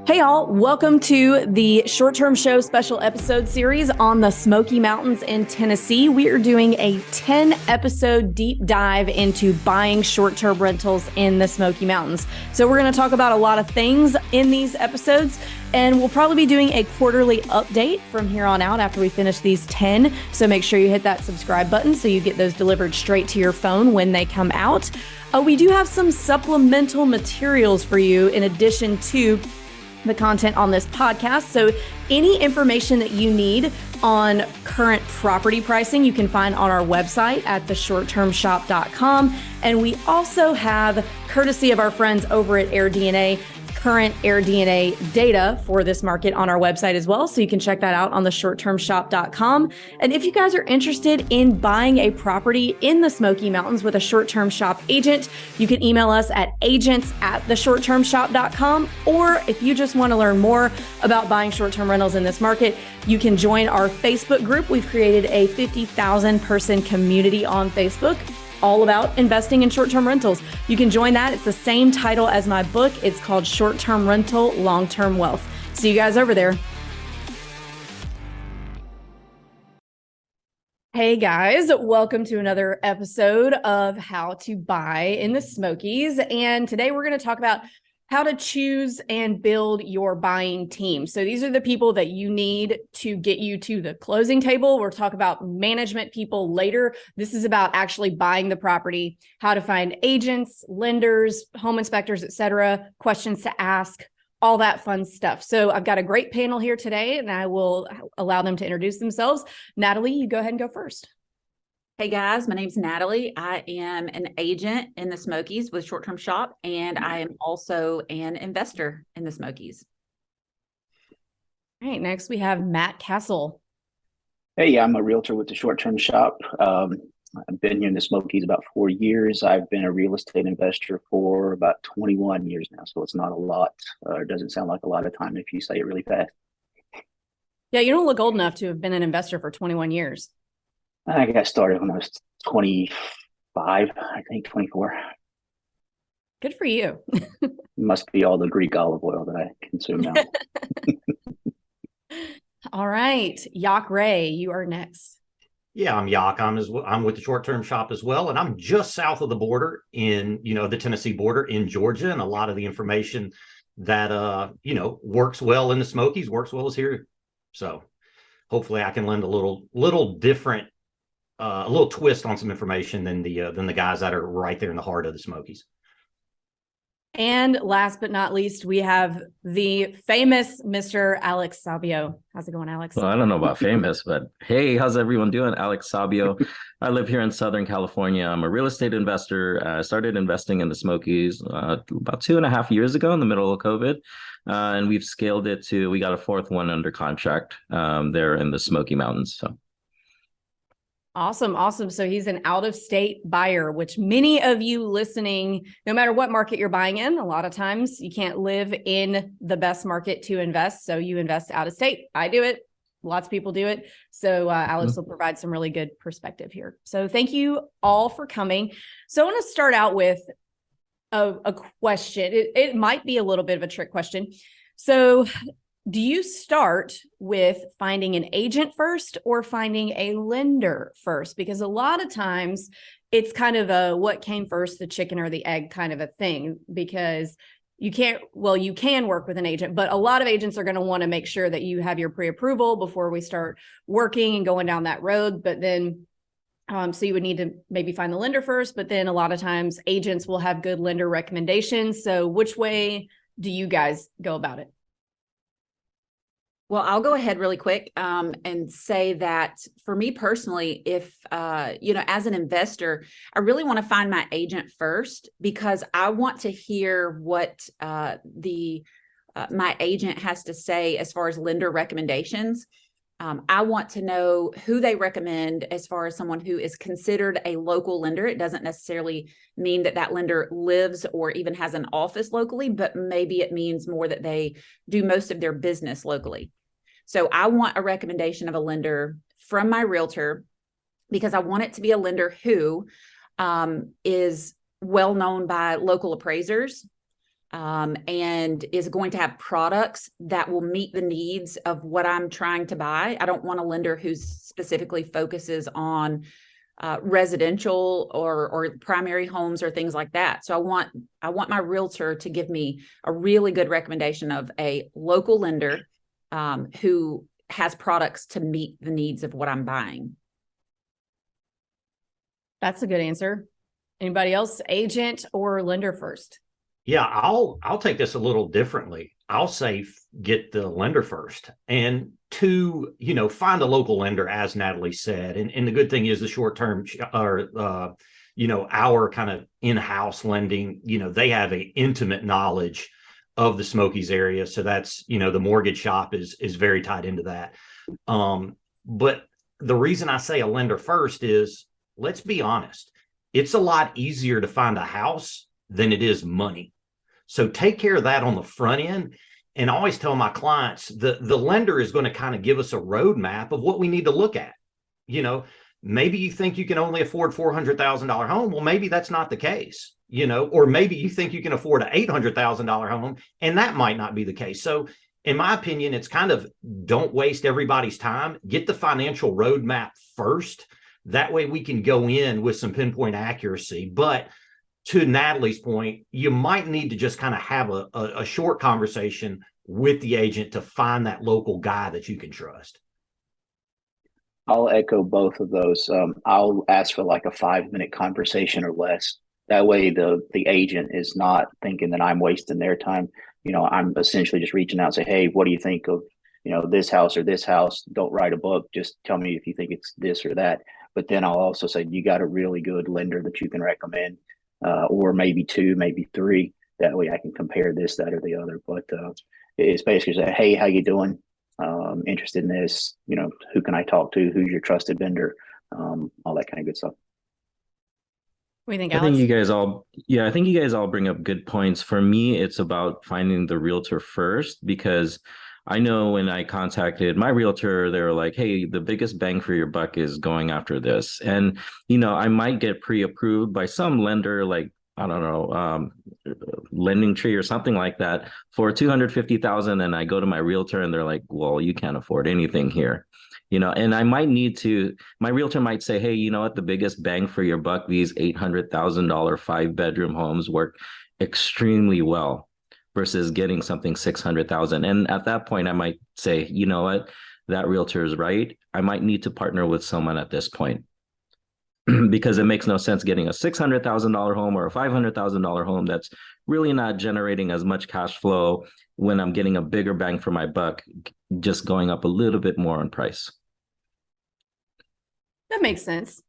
Hey, y'all, welcome to the short-term show special episode series on the Smoky Mountains in Tennessee. We are doing a 10-episode deep dive into buying short-term rentals in the Smoky Mountains. So we're going to talk about a lot of things in these episodes, and we'll probably be doing a quarterly update from here on out after we finish these 10. So make sure you hit that subscribe button so you get those delivered straight to your phone when they come out. We do have some supplemental materials for you in addition to the content on this podcast. So any information that you need on current property pricing, you can find on our website at theshorttermshop.com. And we also have, courtesy of our friends over at AirDNA, current AirDNA data for this market on our website as well. So you can check that out on theshorttermshop.com. And if you guys are interested in buying a property in the Smoky Mountains with a short-term shop agent, you can email us at agents@theshorttermshop.com. Or if you just want to learn more about buying short-term rentals in this market, you can join our Facebook group. We've created a 50,000 person community on Facebook all about investing in short-term rentals. You can join that. It's the same title as my book. It's called Short-Term Rental, Long-Term Wealth. See you guys over there. Hey guys, welcome to another episode of How to Buy in the Smokies. And today we're going to talk about how to choose and build your buying team. So these are the people that you need to get you to the closing table. We'll talk about management people later. This is about actually buying the property, how to find agents, lenders, home inspectors, etc., questions to ask, all that fun stuff. So I've got a great panel here today, and I will allow them to introduce themselves. Natalie, you go ahead and go first. Hey guys, my name's Natalie. I am an agent in the Smokies with Short Term Shop, and I am also an investor in the Smokies. All right, next we have Matt Castle. Hey, I'm a realtor with the Short Term Shop. I've been here in the Smokies about 4 years. I've been a real estate investor for about 21 years now, so it's not a lot. It doesn't sound like a lot of time if you say it really fast. Yeah, you don't look old enough to have been an investor for 21 years. I got started when I was 25, I think 24. Good for you. Must be all the Greek olive oil that I consume now. All right, Yak Ray, you are next. Yeah, I'm Yak. I'm with the short-term shop as well, and I'm just south of the border in, the Tennessee border in Georgia, and a lot of the information that works well in the Smokies works well as here. So hopefully I can lend a little different, a little twist on some information than the guys that are right there in the heart of the Smokies. And last but not least, we have the famous Mr. Alex Sabio. How's it going, Alex? Well, I don't know about famous, but hey, how's everyone doing? Alex Sabio. I live here in Southern California. I'm a real estate investor. I started investing in the Smokies about 2.5 years ago in the middle of COVID. And we've scaled it to, we got a fourth one under contract there in the Smoky Mountains. So. Awesome. So he's an out-of-state buyer, which many of you listening, no matter what market you're buying in, a lot of times you can't live in the best market to invest. So you invest out of state. I do it. Lots of people do it. So Alex will provide some really good perspective here. So thank you all for coming. So I want to start out with a question. It might be a little bit of a trick question. So do you start with finding an agent first or finding a lender first? Because a lot of times it's kind of a what came first, the chicken or the egg kind of a thing, because you can work with an agent, but a lot of agents are going to want to make sure that you have your pre-approval before we start working and going down that road. But then, so you would need to maybe find the lender first, but then a lot of times agents will have good lender recommendations. So which way do you guys go about it? Well, I'll go ahead really quick and say that for me personally, if, as an investor, I really want to find my agent first because I want to hear what my agent has to say as far as lender recommendations. I want to know who they recommend as far as someone who is considered a local lender. It doesn't necessarily mean that lender lives or even has an office locally, but maybe it means more that they do most of their business locally. So I want a recommendation of a lender from my realtor because I want it to be a lender who is well known by local appraisers, and is going to have products that will meet the needs of what I'm trying to buy. I don't want a lender who specifically focuses on residential or primary homes or things like that. So I want my realtor to give me a really good recommendation of a local lender who has products to meet the needs of what I'm buying. That's a good answer. Anybody else, agent or lender first? Yeah, I'll take this a little differently. I'll say get the lender first, and two, find a local lender, as Natalie said. And the good thing is the short term or our kind of in-house lending, they have an intimate knowledge of the Smokies area. So that's, the mortgage shop is very tied into that. But the reason I say a lender first is, let's be honest, it's a lot easier to find a house than it is money. So take care of that on the front end. And I always tell my clients, the lender is going to kind of give us a roadmap of what we need to look at. Maybe you think you can only afford $400,000 home. Well, maybe that's not the case, or maybe you think you can afford an $800,000 home, and that might not be the case. So in my opinion, it's kind of, don't waste everybody's time. Get the financial roadmap first. That way we can go in with some pinpoint accuracy. But to Natalie's point, you might need to just kind of have a short conversation with the agent to find that local guy that you can trust. I'll echo both of those. I'll ask for like a 5-minute conversation or less. That way the agent is not thinking that I'm wasting their time. I'm essentially just reaching out and say, hey, what do you think of, this house or this house? Don't write a book. Just tell me if you think it's this or that. But then I'll also say, you got a really good lender that you can recommend. Or maybe 2, maybe 3. That way I can compare this, that, or the other. But it's basically say, hey, how you doing? Interested in this? Who can I talk to? Who's your trusted vendor? All that kind of good stuff. What do you think, I Alex? I think you guys all bring up good points. For me, it's about finding the realtor first, because I know when I contacted my realtor, they were like, hey, the biggest bang for your buck is going after this. And, I might get pre-approved by some lender, like, I don't know, Lending Tree or something like that for $250,000. And I go to my realtor and they're like, well, you can't afford anything here. And I might need to, my realtor might say, hey, you know what, the biggest bang for your buck, these $800,000 5-bedroom homes work extremely well versus getting something $600,000. And at that point, I might say, you know what, that realtor is right. I might need to partner with someone at this point because it makes no sense getting a $600,000 home or a $500,000 home that's really not generating as much cash flow when I'm getting a bigger bang for my buck, just going up a little bit more on price. That makes sense.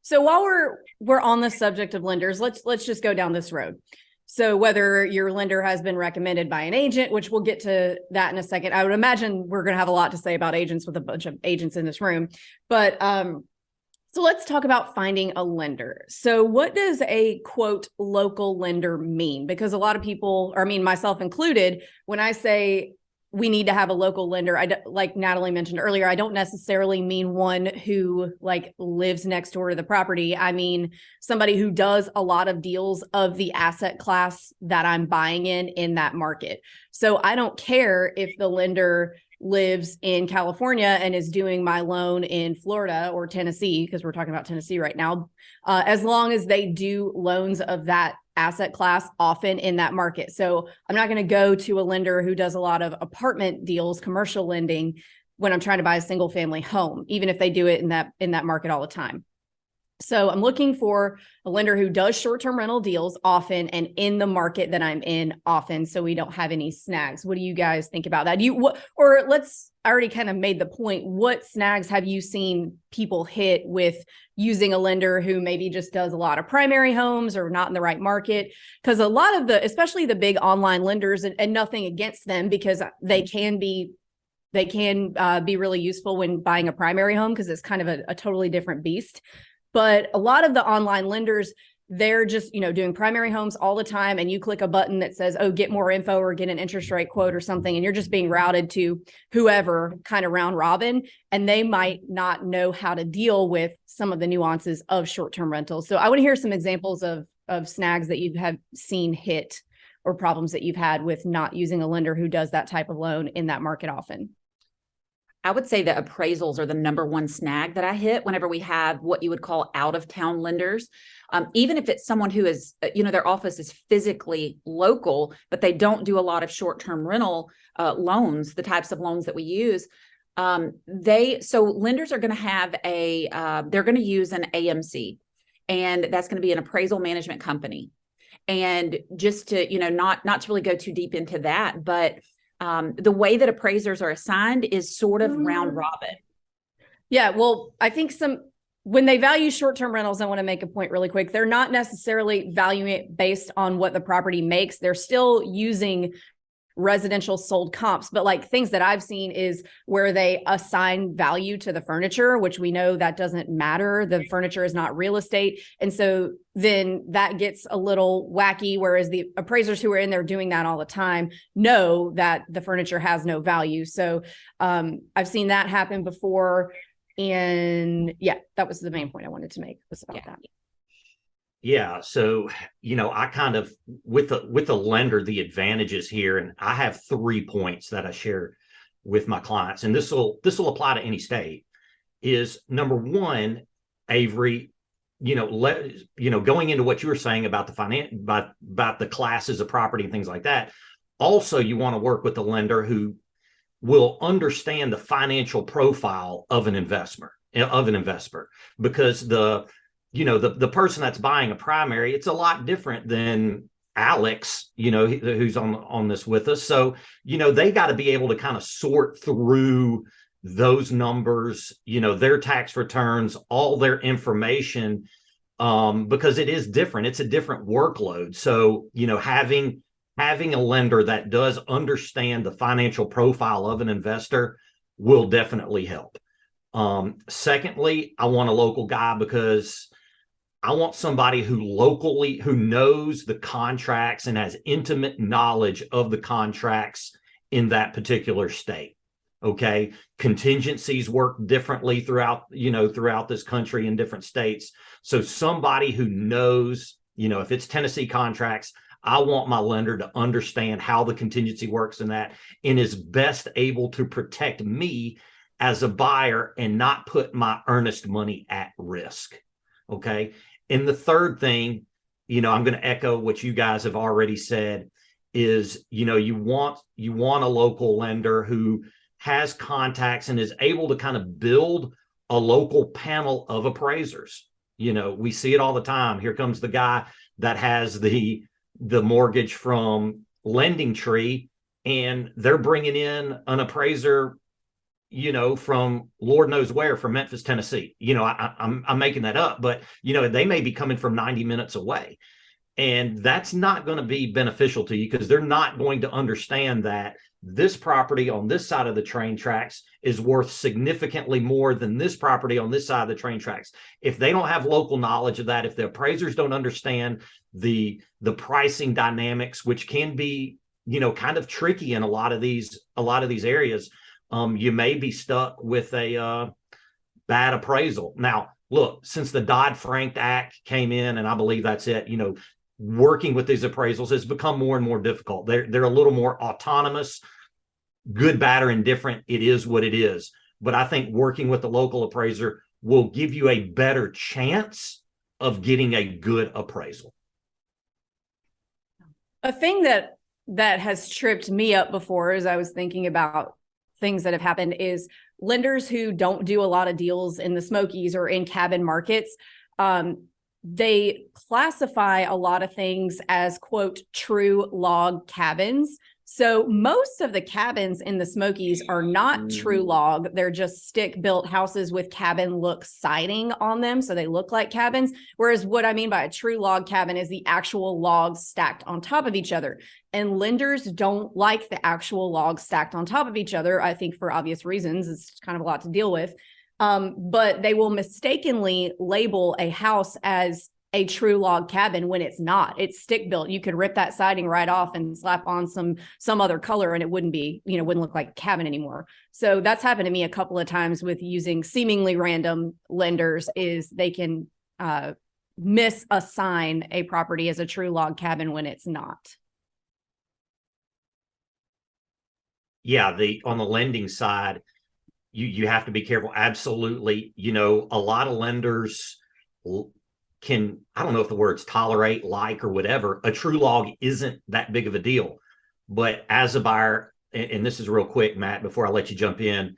So while we're on the subject of lenders, let's just go down this road. So whether your lender has been recommended by an agent, which we'll get to that in a second, I would imagine we're going to have a lot to say about agents with a bunch of agents in this room. But so let's talk about finding a lender. So what does a quote local lender mean? Because a lot of people, or I mean myself included, when I say we need to have a local lender, like Natalie mentioned earlier, I don't necessarily mean one who like lives next door to the property. I mean somebody who does a lot of deals of the asset class that I'm buying in that market. So I don't care if the lender lives in California and is doing my loan in Florida or Tennessee, because we're talking about Tennessee right now, as long as they do loans of that asset class often in that market. So I'm not going to go to a lender who does a lot of apartment deals, commercial lending, when I'm trying to buy a single family home, even if they do it in that market all the time. So I'm looking for a lender who does short-term rental deals often and in the market that I'm in often, so we don't have any snags. What do you guys think about that? I already kind of made the point. What snags have you seen people hit with using a lender who maybe just does a lot of primary homes or not in the right market? Because a lot of especially the big online lenders, and nothing against them, because they can be really useful when buying a primary home, because it's kind of a totally different beast. But a lot of the online lenders, they're just, doing primary homes all the time. And you click a button that says, oh, get more info or get an interest rate quote or something. And you're just being routed to whoever, kind of round robin. And they might not know how to deal with some of the nuances of short-term rentals. So I want to hear some examples of snags that you have seen hit or problems that you've had with not using a lender who does that type of loan in that market often? I would say that appraisals are the number one snag that I hit whenever we have what you would call out of town lenders. Even if it's someone who is, their office is physically local, but they don't do a lot of short-term rental loans, the types of loans that we use. So lenders are going to have they're going to use an AMC, and that's going to be an appraisal management company. And just to, not to really go too deep into that, but the way that appraisers are assigned is sort of round robin. Yeah, well, I think when they value short-term rentals, I want to make a point really quick. They're not necessarily valuing it based on what the property makes. They're still using residential sold comps, but like things that I've seen is where they assign value to the furniture, which we know that doesn't matter. The furniture is not real estate. And so then that gets a little wacky, whereas the appraisers who are in there doing that all the time know that the furniture has no value. So I've seen that happen before. And yeah, that was the main point I wanted to make was about that. Yeah. So, I kind of with the lender, the advantages here, and I have 3 points that I share with my clients, and this will apply to any state, is number one, Avery, going into what you were saying about the about the classes of property and things like that. Also, you want to work with the lender who will understand the financial profile of an investor, because the person that's buying a primary, it's a lot different than Alex, who's on this with us. So, they got to be able to kind of sort through those numbers, their tax returns, all their information, because it is different. It's a different workload. So, having a lender that does understand the financial profile of an investor will definitely help. Secondly, I want a local guy because I want somebody who knows the contracts and has intimate knowledge of the contracts in that particular state. Okay. Contingencies work differently throughout this country in different states. So somebody who knows, if it's Tennessee contracts, I want my lender to understand how the contingency works in that and is best able to protect me as a buyer and not put my earnest money at risk. Okay. And the third thing, I'm going to echo what you guys have already said is, you want a local lender who has contacts and is able to kind of build a local panel of appraisers. We see it all the time. Here comes the guy that has the mortgage from Lending Tree, and they're bringing in an appraiser, from Lord knows where, from Memphis, Tennessee. I'm making that up, but they may be coming from 90 minutes away, and that's not going to be beneficial to you because they're not going to understand that this property on this side of the train tracks is worth significantly more than this property on this side of the train tracks. If they don't have local knowledge of that, if the appraisers don't understand the pricing dynamics, which can be, kind of tricky in a lot of these areas, you may be stuck with a bad appraisal. Now, look, since the Dodd-Frank Act came in, and I believe that's it, working with these appraisals has become more and more difficult. They're a little more autonomous, good, bad, or indifferent. It is what it is. But I think working with the local appraiser will give you a better chance of getting a good appraisal. A thing that has tripped me up before as I was thinking about things that have happened is lenders who don't do a lot of deals in the Smokies or in cabin markets. They classify a lot of things as, quote, true log cabins. So most of the cabins in the Smokies are not true log. They're just stick-built houses with cabin look siding on them. So they look like cabins. Whereas what I mean by a true log cabin is the actual logs stacked on top of each other. And lenders don't like the actual logs stacked on top of each other, I think for obvious reasons. It's kind of a lot to deal with. But they will mistakenly label a house as a true log cabin when it's not. It's stick built. You could rip that siding right off and slap on some other color and it wouldn't be, wouldn't look like a cabin anymore. So that's happened to me a couple of times with using seemingly random lenders, is they can misassign a property as a true log cabin when it's not. yeah, on the lending side, you have to be careful. Absolutely. A lot of lenders can, I don't know if the words tolerate, like, or whatever. A true log isn't that big of a deal. But as a buyer, and this is real quick, Matt, before I let you jump in,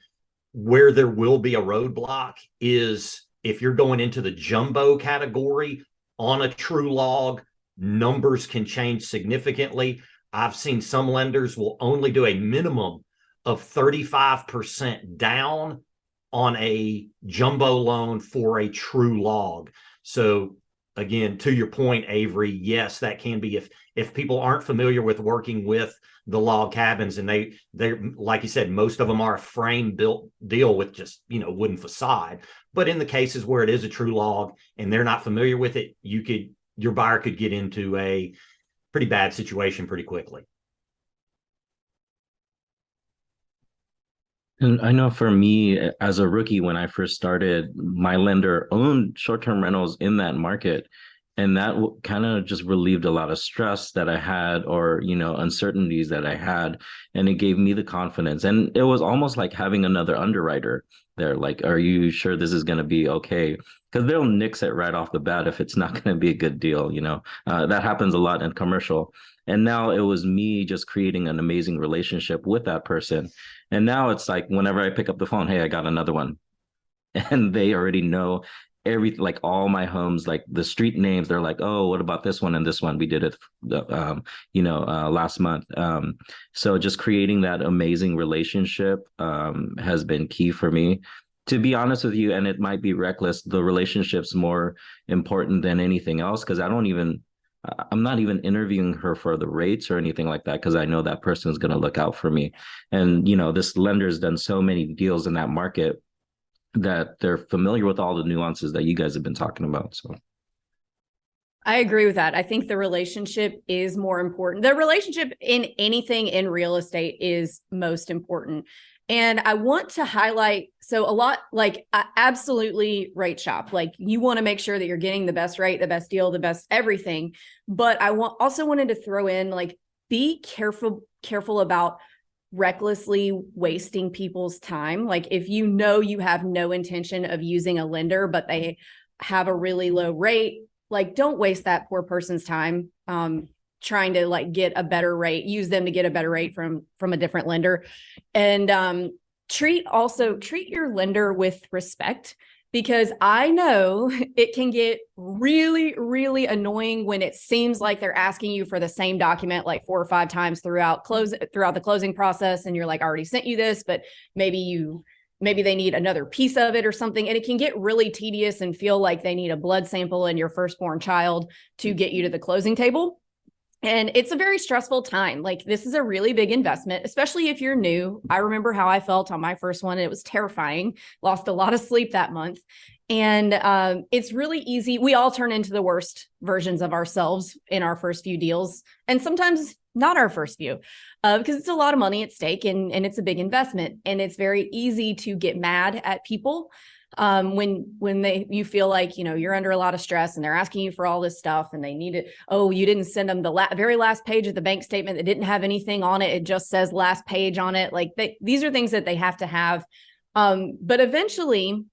where there will be a roadblock is if you're going into the jumbo category on a true log, numbers can change significantly. I've seen some lenders will only do a minimum of 35% down on a jumbo loan for a true log. So again, to your point, Avery, yes, that can be if people aren't familiar with working with the log cabins, and they like you said, most of them are a frame built deal with just wooden facade. But in the cases where it is a true log and they're not familiar with it, your buyer could get into a pretty bad situation pretty quickly. And I know for me, as a rookie, when I first started, my lender owned short-term rentals in that market. And that kind of just relieved a lot of stress that I had, or, uncertainties that I had. And it gave me the confidence. And it was almost like having another underwriter there. Like, are you sure this is going to be okay? Because they'll nix it right off the bat if it's not going to be a good deal. That happens a lot in commercial. And now it was me just creating an amazing relationship with that person. And now it's like, whenever I pick up the phone, hey, I got another one. And they already know everything, like all my homes, like the street names. They're like, oh, what about this one and this one? We did it, last month. So just creating that amazing relationship has been key for me. To be honest with you, and it might be reckless, the relationship's more important than anything else, because I'm not even interviewing her for the rates or anything like that, because I know that person is going to look out for me. And, this lender's done so many deals in that market that they're familiar with all the nuances that you guys have been talking about. So I agree with that. I think the relationship is more important. The relationship in anything in real estate is most important. And I want to highlight, so a lot, like, absolutely rate shop. Like, you want to make sure that you're getting the best rate, the best deal, the best everything. But I also wanted to throw in, like, be careful about recklessly wasting people's time. Like, if you have no intention of using a lender, but they have a really low rate, like, don't waste that poor person's time trying to, like, get a better rate, use them to get a better rate from a different lender. And treat your lender with respect, because I know it can get really, really annoying when it seems like they're asking you for the same document like 4 or 5 times throughout the closing process. And you're like, I already sent you this, but maybe they need another piece of it or something. And it can get really tedious and feel like they need a blood sample in your firstborn child to get you to the closing table. And it's a very stressful time. Like, this is a really big investment, especially if you're new. I remember how I felt on my first one. It was terrifying. Lost a lot of sleep that month. And it's really easy. We all turn into the worst versions of ourselves in our first few deals, and sometimes not our first few, because it's a lot of money at stake, and it's a big investment. And it's very easy to get mad at people when you feel like, you're under a lot of stress and they're asking you for all this stuff and they need it. Oh, you didn't send them the very last page of the bank statement that didn't have anything on it. It just says last page on it. Like, these are things that they have to have. But eventually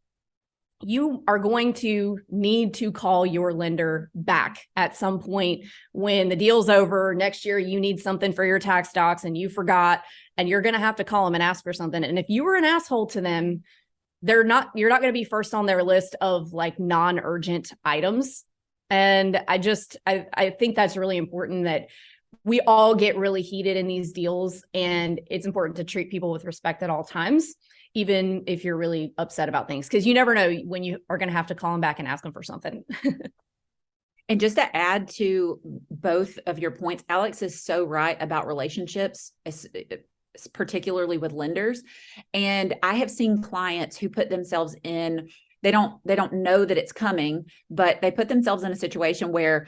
you are going to need to call your lender back at some point when the deal's over. Next year, you need something for your tax docs and you forgot, and you're going to have to call them and ask for something. And if you were an asshole to them, you're not going to be first on their list of, like, non-urgent items. And I think that's really important, that we all get really heated in these deals, and it's important to treat people with respect at all times, even if you're really upset about things, because you never know when you are going to have to call them back and ask them for something. And just to add to both of your points, Alex is so right about relationships, particularly with lenders. And I have seen clients who put themselves in, they don't know that it's coming, but they put themselves in a situation where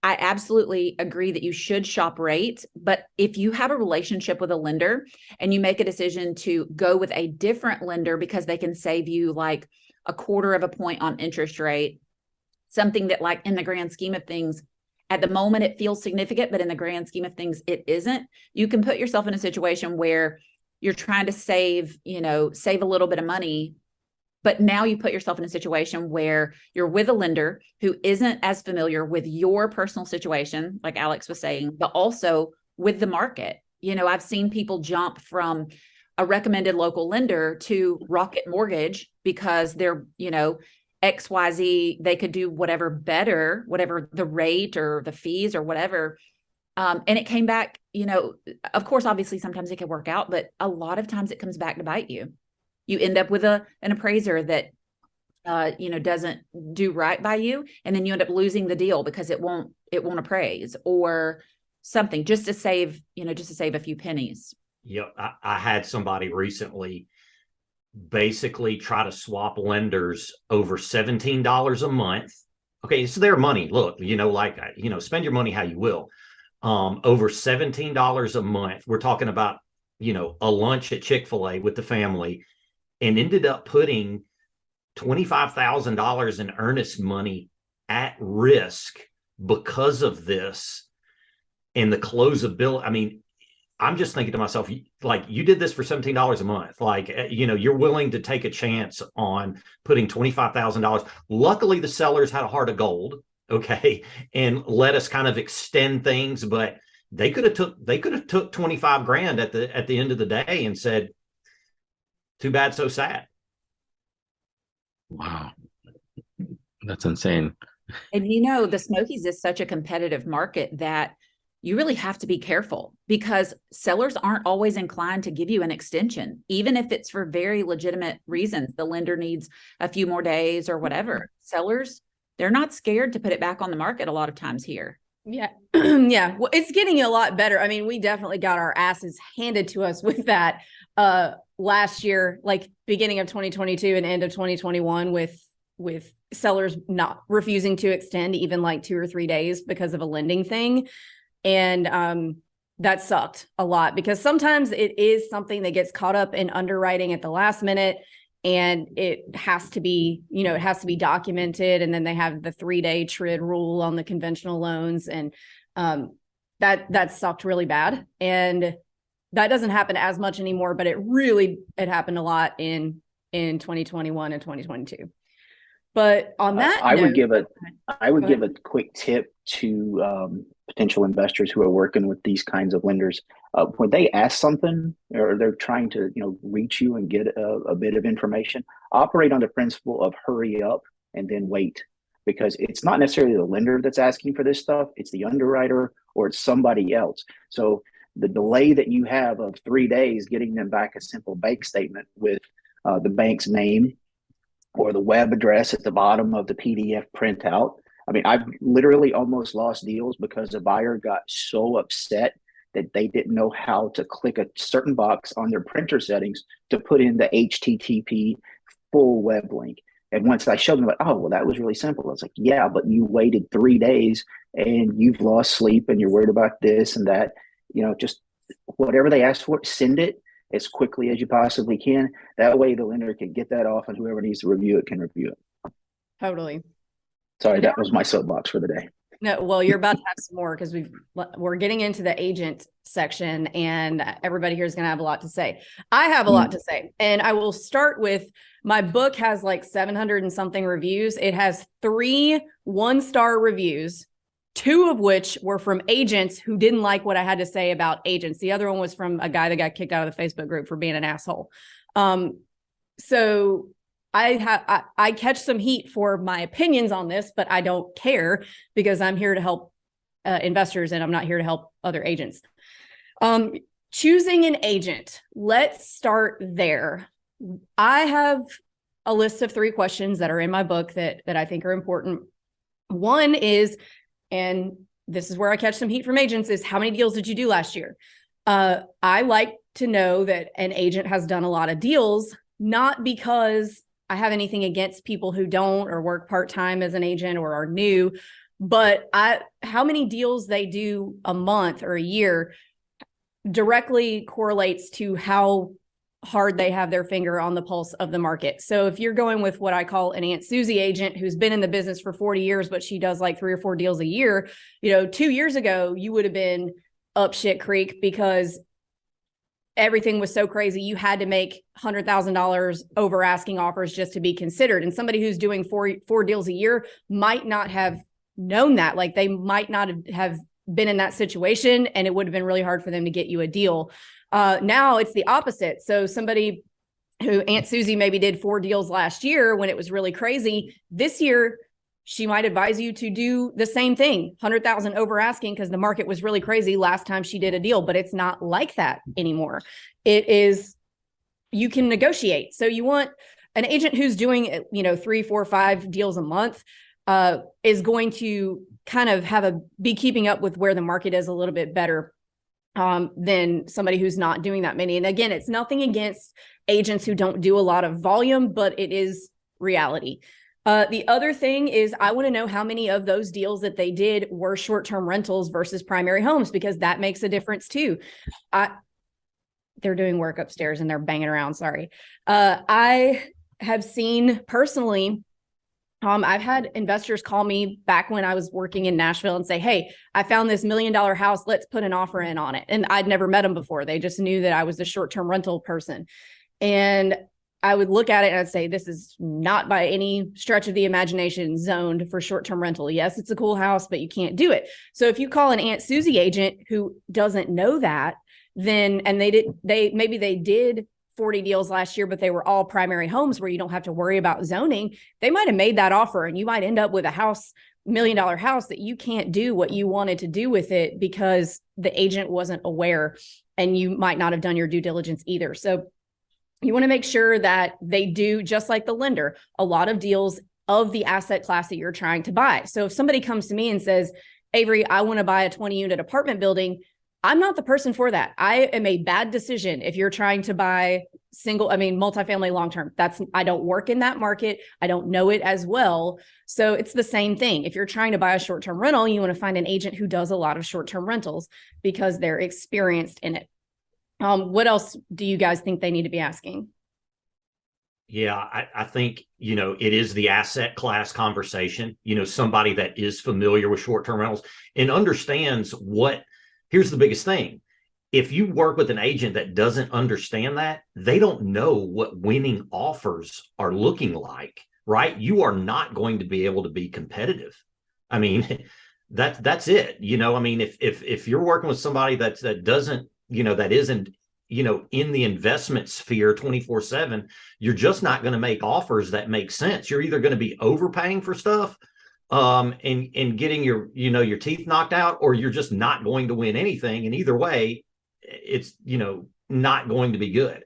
I absolutely agree that you should shop rate. But if you have a relationship with a lender and you make a decision to go with a different lender because they can save you like 1/4 of a point on interest rate, something that, like, in the grand scheme of things, at the moment it feels significant, but in the grand scheme of things, it isn't. You can put yourself in a situation where you're trying to save a little bit of money. But now you put yourself in a situation where you're with a lender who isn't as familiar with your personal situation, like Alex was saying, but also with the market. I've seen people jump from a recommended local lender to Rocket Mortgage because they're, XYZ, they could do whatever better, whatever the rate or the fees or whatever. And it came back, of course, obviously sometimes it can work out, but a lot of times it comes back to bite you. You end up with an appraiser that, doesn't do right by you. And then you end up losing the deal because it won't appraise or something just to save a few pennies. Yeah. I had somebody recently basically try to swap lenders over $17 a month. Okay. It's their money. Look, spend your money how you will. Over $17 a month. We're talking about, a lunch at Chick-fil-A with the family, and ended up putting $25,000 in earnest money at risk because of this and the closability. I mean, I'm just thinking to myself, like, you did this for $17 a month. Like, you're willing to take a chance on putting $25,000. Luckily, the sellers had a heart of gold, okay, and let us kind of extend things, but they could have took 25 grand at the end of the day and said, too bad, so sad. Wow. That's insane. And the Smokies is such a competitive market that you really have to be careful because sellers aren't always inclined to give you an extension, even if it's for very legitimate reasons. The lender needs a few more days or whatever. Sellers, they're not scared to put it back on the market a lot of times here. Yeah. Yeah. Well, it's getting a lot better. I mean, we definitely got our asses handed to us with that last year, like beginning of 2022 and end of 2021 with sellers not refusing to extend even like 2 or 3 days because of a lending thing. And that sucked a lot because sometimes it is something that gets caught up in underwriting at the last minute, and it has to be, documented. And then they have the 3-day TRID rule on the conventional loans. And that sucked really bad. And that doesn't happen as much anymore, but it happened a lot in 2021 and 2022. But on that I note, would give a quick tip to potential investors who are working with these kinds of lenders. When they ask something or they're trying to reach you and get a bit of information, operate on the principle of hurry up and then wait, because it's not necessarily the lender that's asking for this stuff. It's the underwriter or it's somebody else. So the delay that you have of 3 days getting them back a simple bank statement with the bank's name or the web address at the bottom of the PDF printout. I mean, I've literally almost lost deals because a buyer got so upset that they didn't know how to click a certain box on their printer settings to put in the HTTP full web link. And once I showed them, like, oh, well, that was really simple. I was like, yeah, but you waited 3 days and you've lost sleep and you're worried about this and that. Just whatever they ask for, send it as quickly as you possibly can. That way the lender can get that off and whoever needs to review it can review it. totally. Sorry, that was my soapbox for the day. No, well, you're about to have some more because we're getting into the agent section and everybody here is going to have a lot to say. I have a lot to say, and I will start with my book has like 700 and something reviews. It has 3 1-star reviews, 2 of which were from agents who didn't like what I had to say about agents. The other one was from a guy that got kicked out of the Facebook group for being an asshole. So I catch some heat for my opinions on this, but I don't care because I'm here to help investors and I'm not here to help other agents. Choosing an agent. Let's start there. I have a list of 3 questions that are in my book that I think are important. One is, and this is where I catch some heat from agents, is how many deals did you do last year? I like to know that an agent has done a lot of deals, not because I have anything against people who don't or work part-time as an agent or are new, but how many deals they do a month or a year directly correlates to how hard they have their finger on the pulse of the market. So if you're going with what I call an Aunt Susie agent who's been in the business for 40 years, but she does like 3 or 4 deals a year, 2 years ago, you would have been up shit creek because everything was so crazy, you had to make $100,000 over asking offers just to be considered. And somebody who's doing four deals a year might not have known that. Like, they might not have been in that situation, and it would have been really hard for them to get you a deal. Now it's the opposite. So somebody who Aunt Susie maybe did 4 deals last year when it was really crazy, this year she might advise you to do the same thing, 100,000 over asking, because the market was really crazy last time she did a deal. But it's not like that anymore. It is, you can negotiate. So you want an agent who's doing, 3, 4, 5 deals a month, is going to kind of be keeping up with where the market is a little bit better than somebody who's not doing that many. And again, it's nothing against agents who don't do a lot of volume, but it is reality. The other thing is, I want to know how many of those deals that they did were short-term rentals versus primary homes, because that makes a difference too. They're doing work upstairs and they're banging around. Sorry. I have seen personally, I've had investors call me back when I was working in Nashville and say, hey, I found this $1 million house. Let's put an offer in on it. And I'd never met them before. They just knew that I was a short-term rental person. And I would look at it and I'd say, this is not by any stretch of the imagination zoned for short-term rental. Yes, it's a cool house, but you can't do it. So if you call an Aunt Susie agent who doesn't know that, then, and maybe they did 40 deals last year, but they were all primary homes where you don't have to worry about zoning, they might have made that offer and you might end up with a $1 million house that you can't do what you wanted to do with it because the agent wasn't aware, and you might not have done your due diligence either. So you want to make sure that they do, just like the lender, a lot of deals of the asset class that you're trying to buy. So if somebody comes to me and says, Avery, I want to buy a 20-unit apartment building, I'm not the person for that. I am a bad decision if you're trying to buy multifamily long-term. I don't work in that market. I don't know it as well. So it's the same thing. If you're trying to buy a short-term rental, you want to find an agent who does a lot of short-term rentals because they're experienced in it. What else do you guys think they need to be asking? Yeah, I think, it is the asset class conversation, somebody that is familiar with short-term rentals and understands here's the biggest thing. If you work with an agent that doesn't understand that, they don't know what winning offers are looking like, right? You are not going to be able to be competitive. I mean, that's it. If you're working with somebody that doesn't, that isn't, in the investment sphere 24/7, you're just not going to make offers that make sense. You're either going to be overpaying for stuff and getting your teeth knocked out, or you're just not going to win anything. And either way, it's, not going to be good.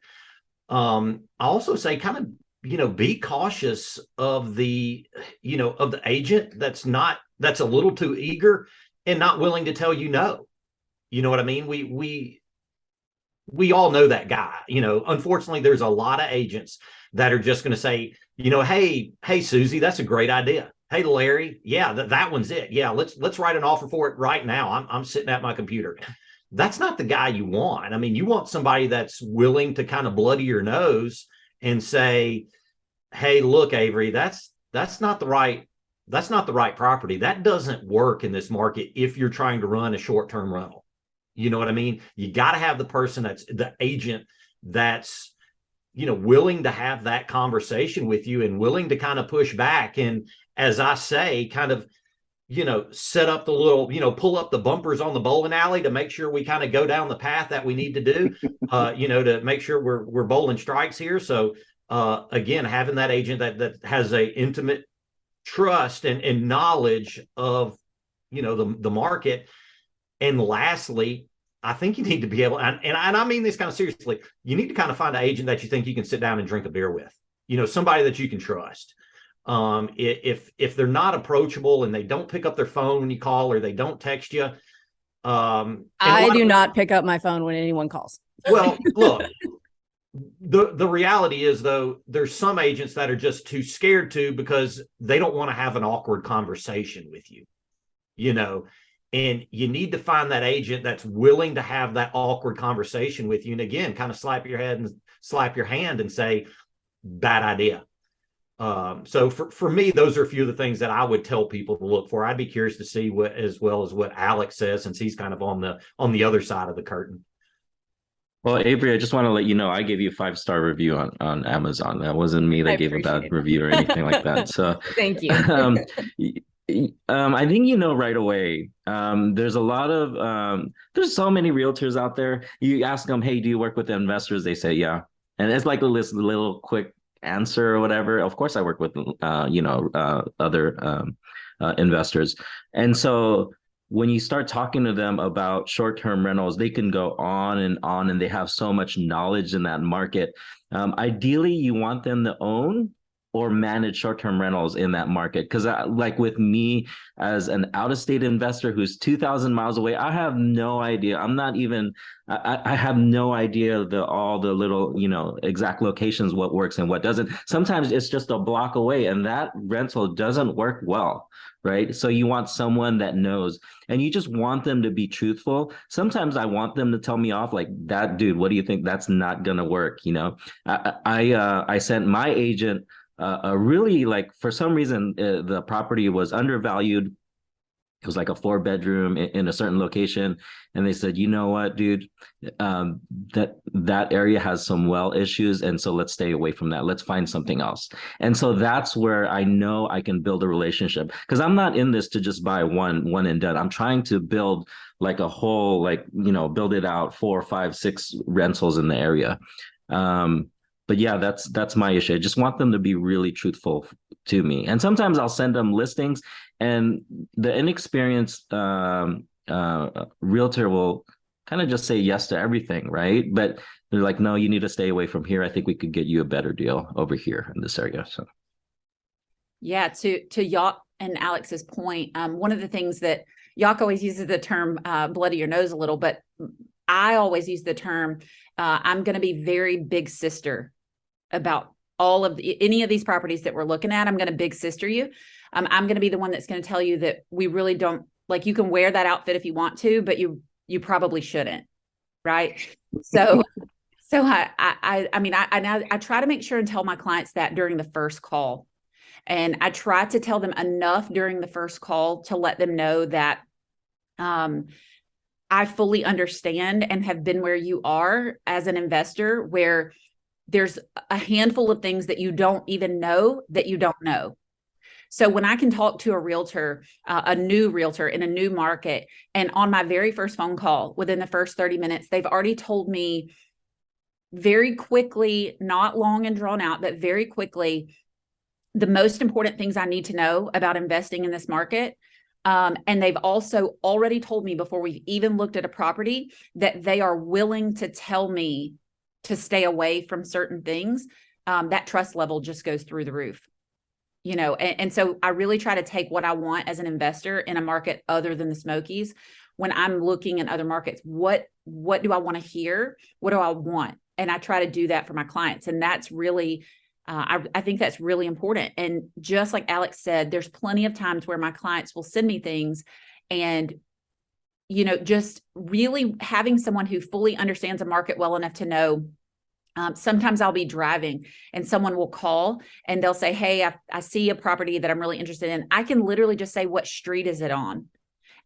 I also say kind of, be cautious of the agent that's a little too eager and not willing to tell you no. You know what I mean? We all know that guy. Unfortunately, there's a lot of agents that are just going to say, hey, Susie, that's a great idea. Hey, Larry, yeah, that one's it. Yeah, let's write an offer for it right now. I'm sitting at my computer. That's not the guy you want. I mean, you want somebody that's willing to kind of bloody your nose and say, hey, look, Avery, that's not the right property. That doesn't work in this market if you're trying to run a short-term rental. You know what I mean? You got to have the person that's the agent that's, willing to have that conversation with you and willing to kind of push back. And as I say, kind of, set up the little, pull up the bumpers on the bowling alley to make sure we kind of go down the path that we need to do, to make sure we're bowling strikes here. So again, having that agent that has a intimate trust and knowledge of, the market. And lastly, I think you need to be able, and I mean this kind of seriously, you need to kind of find an agent that you think you can sit down and drink a beer with, somebody that you can trust. If they're not approachable and they don't pick up their phone when you call, or they don't text you. I do not pick up my phone when anyone calls. Well, look, the reality is, though, there's some agents that are just too scared to, because they don't want to have an awkward conversation with you, and you need to find that agent that's willing to have that awkward conversation with you. And again, kind of slap your hand and say, bad idea. So for me, those are a few of the things that I would tell people to look for. I'd be curious to see what Alex says, since he's kind of on the other side of the curtain. Well, Avery, I just want to let you know I gave you a 5-star review on Amazon. That wasn't me that gave a bad review or anything like that. So Thank you. I think right away. There's a lot of there's so many realtors out there. You ask them, hey, do you work with the investors? They say, yeah. And it's like a little quick answer or whatever. Of course, I work with other investors. And so when you start talking to them about short-term rentals, they can go on, and they have so much knowledge in that market. Ideally, you want them to own or manage short-term rentals in that market. Because like with me as an out-of-state investor who's 2,000 miles away, I have no idea. I have no idea all the little, exact locations, what works and what doesn't. Sometimes it's just a block away and that rental doesn't work well, right? So you want someone that knows, and you just want them to be truthful. Sometimes I want them to tell me off like, that dude, what do you think? That's not going to work. I sent my agent really, like, for some reason, the property was undervalued. It was like a 4-bedroom in a certain location. And they said, you know what, dude, that area has some well issues. And so let's stay away from that. Let's find something else. And so that's where I know I can build a relationship, because I'm not in this to just buy one and done. I'm trying to build like a whole, build it out 4, 5, 6 rentals in the area. But yeah, that's my issue. I just want them to be really truthful to me. And sometimes I'll send them listings, and the inexperienced realtor will kind of just say yes to everything, right? But they're like, no, you need to stay away from here. I think we could get you a better deal over here in this area. So yeah, to Yacht and Alex's point, one of the things that Yacht always uses the term bloody your nose a little, but I always use the term I'm going to be very big sister about all of any of these properties that we're looking at. I'm going to big sister you. I'm going to be the one that's going to tell you that we really don't, like, you can wear that outfit if you want to, but you probably shouldn't. Right. So I try to make sure and tell my clients that during the first call. And I try to tell them enough during the first call to let them know that I fully understand and have been where you are as an investor, where there's a handful of things that you don't even know that you don't know. So when I can talk to a realtor, a new realtor in a new market, and on my very first phone call, within the first 30 minutes, they've already told me very quickly, not long and drawn out, but very quickly, the most important things I need to know about investing in this market. And they've also already told me before we've even looked at a property that they are willing to tell me to stay away from certain things. That trust level just goes through the roof, and so I really try to take what I want as an investor in a market other than the Smokies. When I'm looking in other markets, what do I want to hear? What do I want? And I try to do that for my clients. And that's really, I think that's really important. And just like Alex said, there's plenty of times where my clients will send me things, and just really having someone who fully understands a market well enough to know. Sometimes I'll be driving and someone will call and they'll say, hey, I see a property that I'm really interested in. I can literally just say, what street is it on?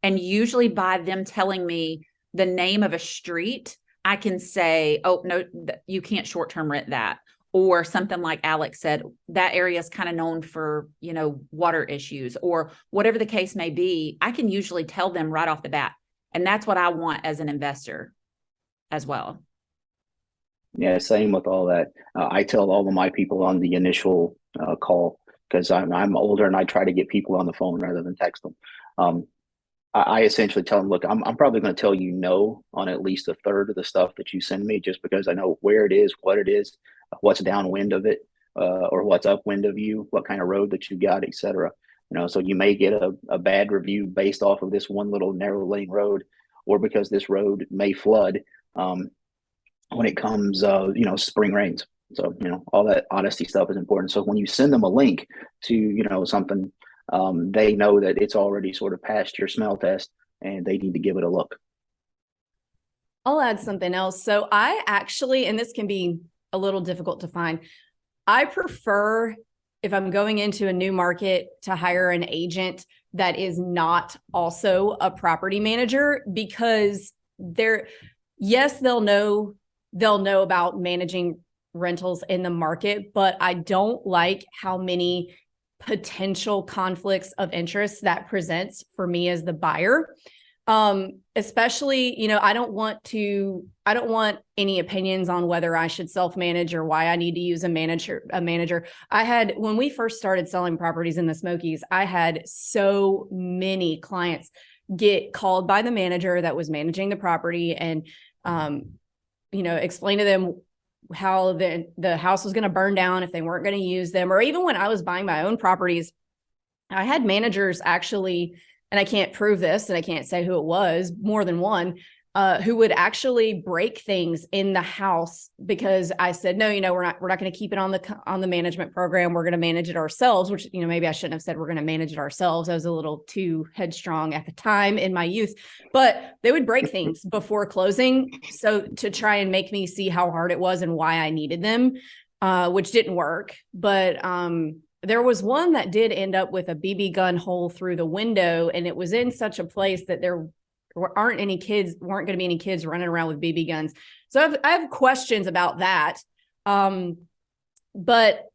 And usually by them telling me the name of a street, I can say, oh, no, you can't short-term rent that. Or something like Alex said, that area is kind of known for, water issues, or whatever the case may be. I can usually tell them right off the bat. And that's what I want as an investor as well. Yeah, same with all that. I tell all of my people on the initial call, because I'm older and I try to get people on the phone rather than text them. I essentially tell them, look, I'm probably going to tell you no on at least a third of the stuff that you send me, just because I know where it is, what it is, what's downwind of it, or what's upwind of you, what kind of road that you got, etc. So you may get a bad review based off of this one little narrow lane road, or because this road may flood when it comes, spring rains. So, all that honesty stuff is important. So when you send them a link to, something, they know that it's already sort of passed your smell test and they need to give it a look. I'll add something else. So I actually, and this can be a little difficult to find, I prefer, if I'm going into a new market, to hire an agent that is not also a property manager, because they'll know they'll know about managing rentals in the market, but I don't like how many potential conflicts of interest that presents for me as the buyer. Especially, I don't want any opinions on whether I should self-manage or why I need to use a manager. When we first started selling properties in the Smokies, I had so many clients get called by the manager that was managing the property and, explain to them how the house was going to burn down if they weren't going to use them. Or even when I was buying my own properties, I had managers actually, and I can't prove this and I can't say who it was, more than one, who would actually break things in the house because I said, no, we're not going to keep it on the management program. We're going to manage it ourselves, which, maybe I shouldn't have said we're going to manage it ourselves. I was a little too headstrong at the time in my youth, but they would break things before closing. So to try and make me see how hard it was and why I needed them, which didn't work. But, there was one that did end up with a BB gun hole through the window, and it was in such a place that there weren't going to be any kids running around with BB guns. So I have questions about that. But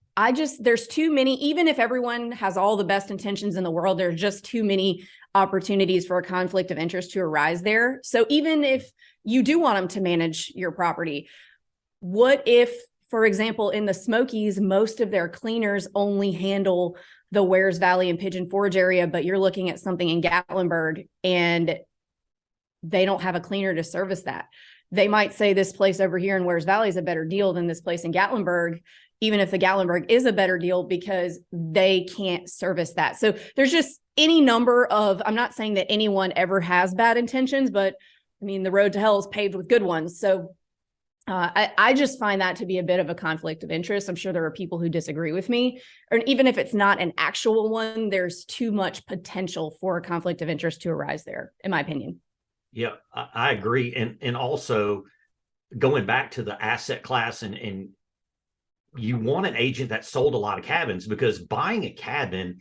there's too many, even if everyone has all the best intentions in the world, there's just too many opportunities for a conflict of interest to arise there. So even if you do want them to manage your property, what if, for example, in the Smokies, most of their cleaners only handle the Wares Valley and Pigeon Forge area, but you're looking at something in Gatlinburg and they don't have a cleaner to service that. They might say this place over here in Wares Valley is a better deal than this place in Gatlinburg, even if the Gatlinburg is a better deal because they can't service that. So there's just any number of, I'm not saying that anyone ever has bad intentions, but I mean, the road to hell is paved with good ones. So I just find that to be a bit of a conflict of interest. I'm sure there are people who disagree with me, or even if it's not an actual one, there's too much potential for a conflict of interest to arise there, in my opinion. Yeah, I agree. And also going back to the asset class and you want an agent that sold a lot of cabins, because buying a cabin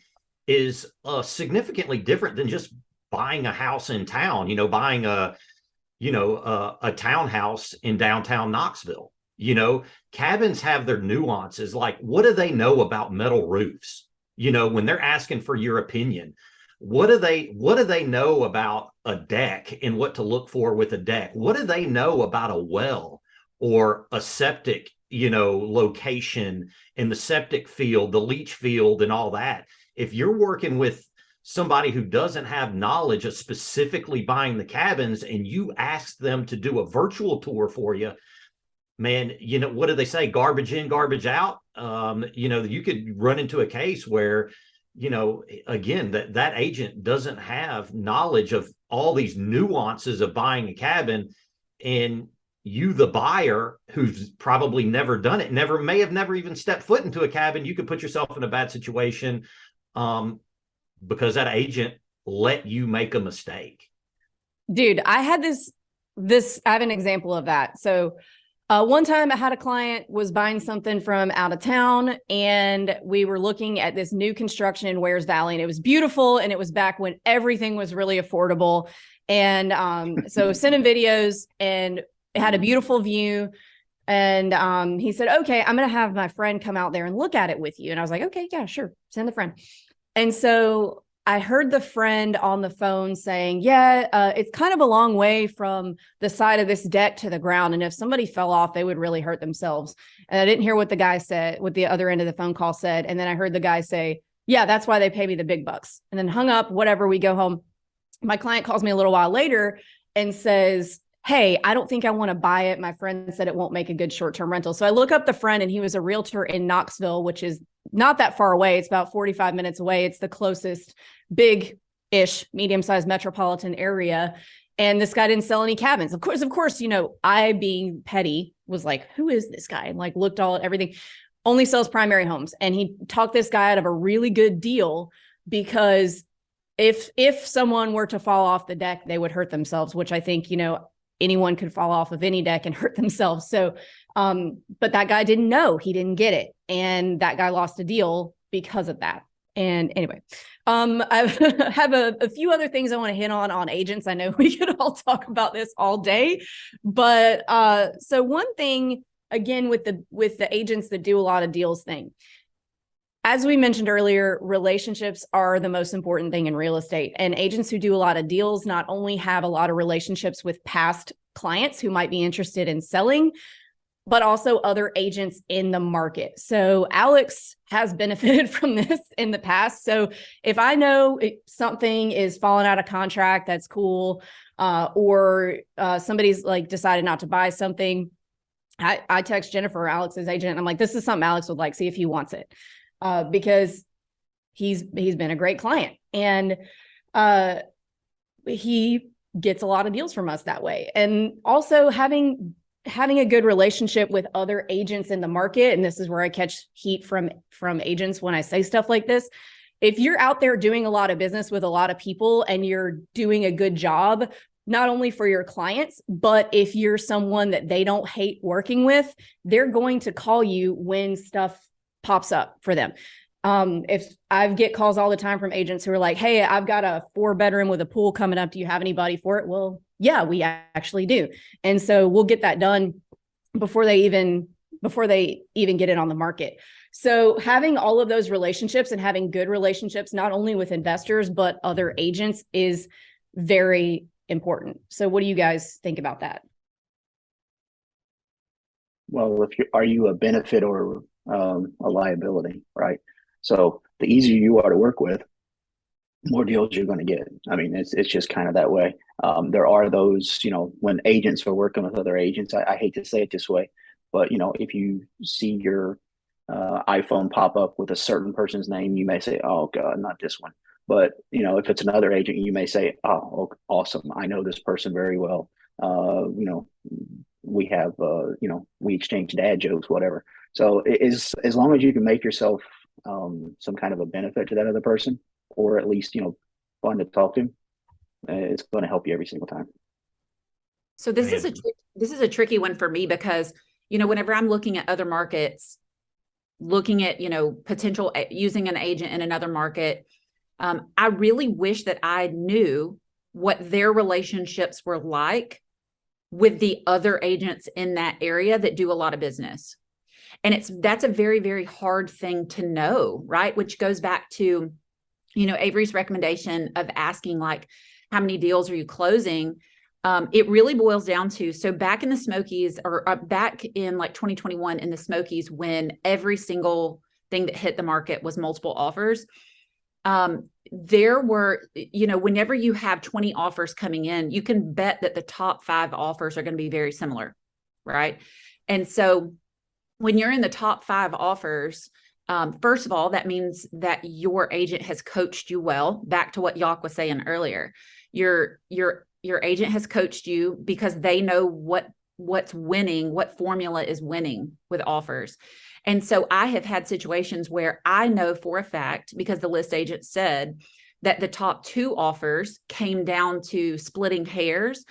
is significantly different than just buying a house in town, buying a townhouse in downtown Knoxville. Cabins have their nuances. Like, what do they know about metal roofs? When they're asking for your opinion, what do they know about a deck and what to look for with a deck? What do they know about a well or a septic, location in the septic field, the leach field and all that? If you're working with somebody who doesn't have knowledge of specifically buying the cabins and you ask them to do a virtual tour for you, man, what do they say? Garbage in, garbage out. You could run into a case where, again, that agent doesn't have knowledge of all these nuances of buying a cabin, and you, the buyer, who's probably never done it, may have never even stepped foot into a cabin, you could put yourself in a bad situation. Because that agent let you make a mistake. Dude, I had I have an example of that. So one time I had a client was buying something from out of town, and we were looking at this new construction in Wares Valley, and it was beautiful. And it was back when everything was really affordable. And so sent him videos, and it had a beautiful view. And he said, okay, I'm going to have my friend come out there and look at it with you. And I was like, okay, yeah, sure. Send the friend. And so I heard the friend on the phone saying, it's kind of a long way from the side of this deck to the ground. And if somebody fell off, they would really hurt themselves. And I didn't hear what the guy said, what the other end of the phone call said. And then I heard the guy say, yeah, that's why they pay me the big bucks. And then hung up, whatever, we go home. My client calls me a little while later and says, hey, I don't think I want to buy it. My friend said it won't make a good short-term rental. So I look up the friend, and he was a realtor in Knoxville, which is not that far away. It's about 45 minutes away. It's the closest big-ish, medium-sized metropolitan area. And this guy didn't sell any cabins. Of course, I, being petty, was like, who is this guy? And like looked all at everything. Only sells primary homes. And he talked this guy out of a really good deal, because if someone were to fall off the deck, they would hurt themselves, which I think, anyone could fall off of any deck and hurt themselves. So, but that guy didn't know, he didn't get it. And that guy lost a deal because of that. And anyway, I have a few other things I want to hit on agents. I know we could all talk about this all day, but so one thing again with the agents that do a lot of deals thing, as we mentioned earlier, relationships are the most important thing in real estate, and agents who do a lot of deals not only have a lot of relationships with past clients who might be interested in selling, but also other agents in the market. So Alex has benefited from this in the past. So if I know something is falling out of contract, that's cool, or somebody's like decided not to buy something, I text Jennifer, Alex's agent. I'm like, this is something Alex would like, see if he wants it, because he's been a great client, and he gets a lot of deals from us that way. And also having a good relationship with other agents in the market. And this is where I catch heat from agents when I say stuff like this. If you're out there doing a lot of business with a lot of people and you're doing a good job, not only for your clients, but if you're someone that they don't hate working with, they're going to call you when stuff pops up for them. If I get calls all the time from agents who are like, hey, I've got a 4-bedroom with a pool coming up. Do you have anybody for it? Well, yeah, we actually do. And so we'll get that done before they even get it on the market. So having all of those relationships and having good relationships, not only with investors, but other agents, is very important. So what do you guys think about that? Well, are you a benefit or a liability, right? So the easier you are to work with, more deals you're going to get. I mean, it's just kind of that way. There are those, when agents are working with other agents, I hate to say it this way, but if you see your iPhone pop up with a certain person's name, you may say, oh God, not this one. But if it's another agent, you may say, oh, awesome, I know this person very well. We have we exchange dad jokes, whatever. So it is, as long as you can make yourself some kind of a benefit to that other person, or at least fun to talk to, it's going to help you every single time. So this is a tricky one for me, because whenever I'm looking at other markets, looking at potential using an agent in another market, I really wish that I knew what their relationships were like with the other agents in that area that do a lot of business. And that's a very, very hard thing to know, right? Which goes back to, Avery's recommendation of asking, like, how many deals are you closing? It really boils down to, so back in the Smokies, or back in like 2021 in the Smokies, when every single thing that hit the market was multiple offers, there were, whenever you have 20 offers coming in, you can bet that the top 5 offers are going to be very similar, right? And so when you're in the top 5 offers, first of all, that means that your agent has coached you well. Back to what Yock was saying earlier, your agent has coached you because they know what's winning, what formula is winning with offers. And so I have had situations where I know for a fact, because the list agent said that the top 2 offers came down to splitting hairs,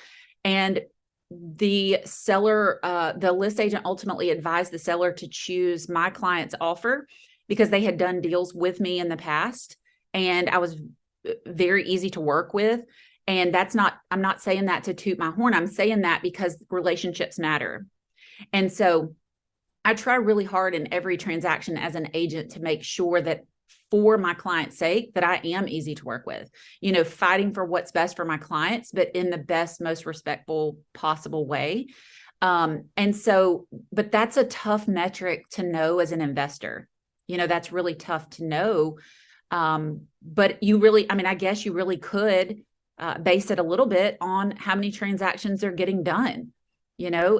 and the seller, the list agent ultimately advised the seller to choose my client's offer because they had done deals with me in the past, and I was very easy to work with. And I'm not saying that to toot my horn. I'm saying that because relationships matter. And so I try really hard in every transaction as an agent to make sure that, for my client's sake, that I am easy to work with, fighting for what's best for my clients, but in the best, most respectful possible way. And so, but that's a tough metric to know as an investor. That's really tough to know. But you really, I guess you really could base it a little bit on how many transactions are getting done.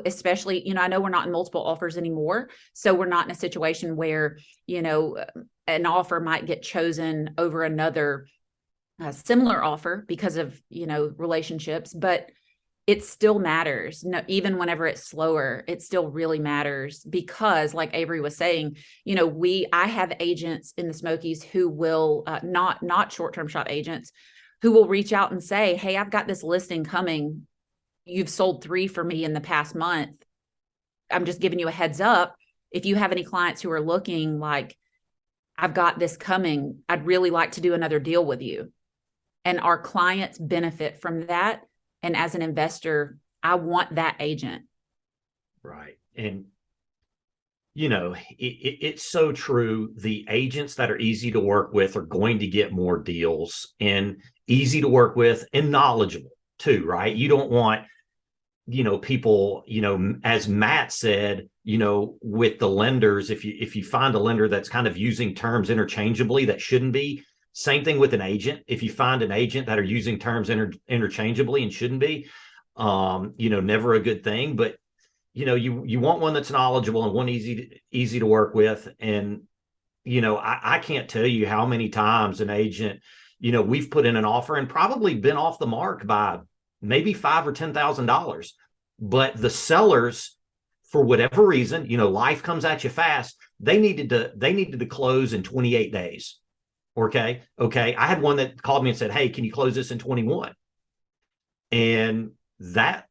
Especially, I know we're not in multiple offers anymore. So we're not in a situation where, an offer might get chosen over another similar offer because of, relationships, but it still matters. No, even whenever it's slower, it still really matters, because like Avery was saying, I have agents in the Smokies who will not short-term shop agents, who will reach out and say, hey, I've got this listing coming. You've sold 3 for me in the past month. I'm just giving you a heads up. If you have any clients who are looking, like, I've got this coming. I'd really like to do another deal with you. And our clients benefit from that. And as an investor, I want that agent. Right. And, it's so true. The agents that are easy to work with are going to get more deals, and easy to work with and knowledgeable too, right? You don't want, people, as Matt said, with the lenders, if you find a lender that's kind of using terms interchangeably that shouldn't be. Same thing with an agent. If you find an agent that are using terms interchangeably and shouldn't be, never a good thing. But you want one that's knowledgeable and one easy to work with. And I can't tell you how many times an agent, we've put in an offer and probably been off the mark by maybe $5,000 or $10,000, but the sellers, for whatever reason, life comes at you fast. They needed to close in 28 days. Okay. I had one that called me and said, "Hey, can you close this in 21?" And that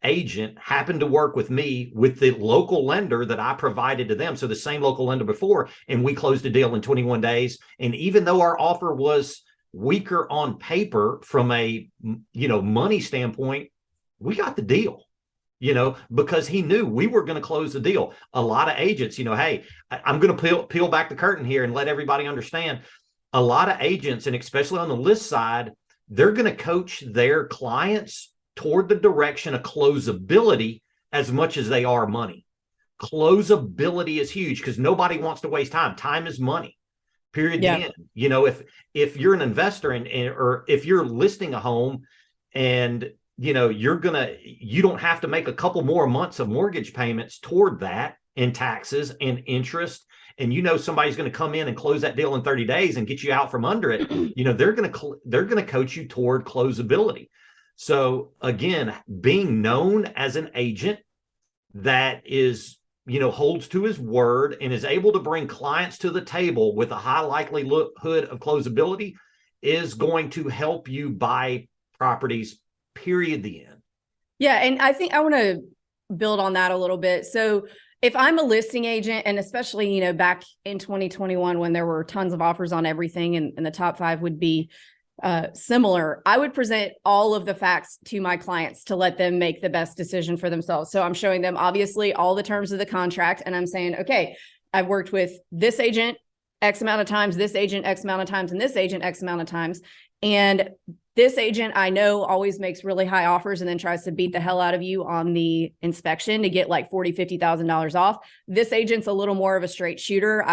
agent happened to work with me with the local lender that I provided to them. So the same local lender before, and we closed a deal in 21 days. And even though our offer was weaker on paper from a, money standpoint, we got the deal, because he knew we were going to close the deal. A lot of agents, hey, I'm going to peel back the curtain here and let everybody understand. A lot of agents, and especially on the list side, they're going to coach their clients toward the direction of closability as much as they are money. Closability is huge because nobody wants to waste time. Time is money. Period. Yeah. If you're an investor or if you're listing a home and you don't have to make a couple more months of mortgage payments toward that and taxes and interest, and somebody's going to come in and close that deal in 30 days and get you out from under it, they're going to coach you toward closability. So again, being known as an agent that is, holds to his word and is able to bring clients to the table with a high likelihood of closability is going to help you buy properties, period, the end. Yeah. And I think I want to build on that a little bit. So if I'm a listing agent, and especially, back in 2021, when there were tons of offers on everything and the top 5 would be similar, I would present all of the facts to my clients to let them make the best decision for themselves. So I'm showing them obviously all the terms of the contract, and I'm saying, okay, I've worked with this agent X amount of times, this agent X amount of times, and this agent X amount of times. And this agent I know always makes really high offers and then tries to beat the hell out of you on the inspection to get like $40,000, $50,000 off. This agent's a little more of a straight shooter.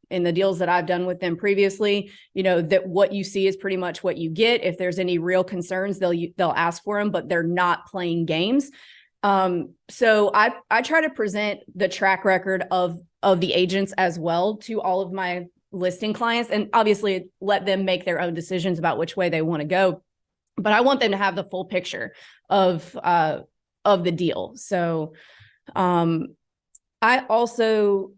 In the deals that I've done with them previously, that what you see is pretty much what you get. If there's any real concerns, they'll ask for them, but they're not playing games. So I try to present the track record of the agents as well to all of my listing clients, and obviously let them make their own decisions about which way they want to go. But I want them to have the full picture of the deal. So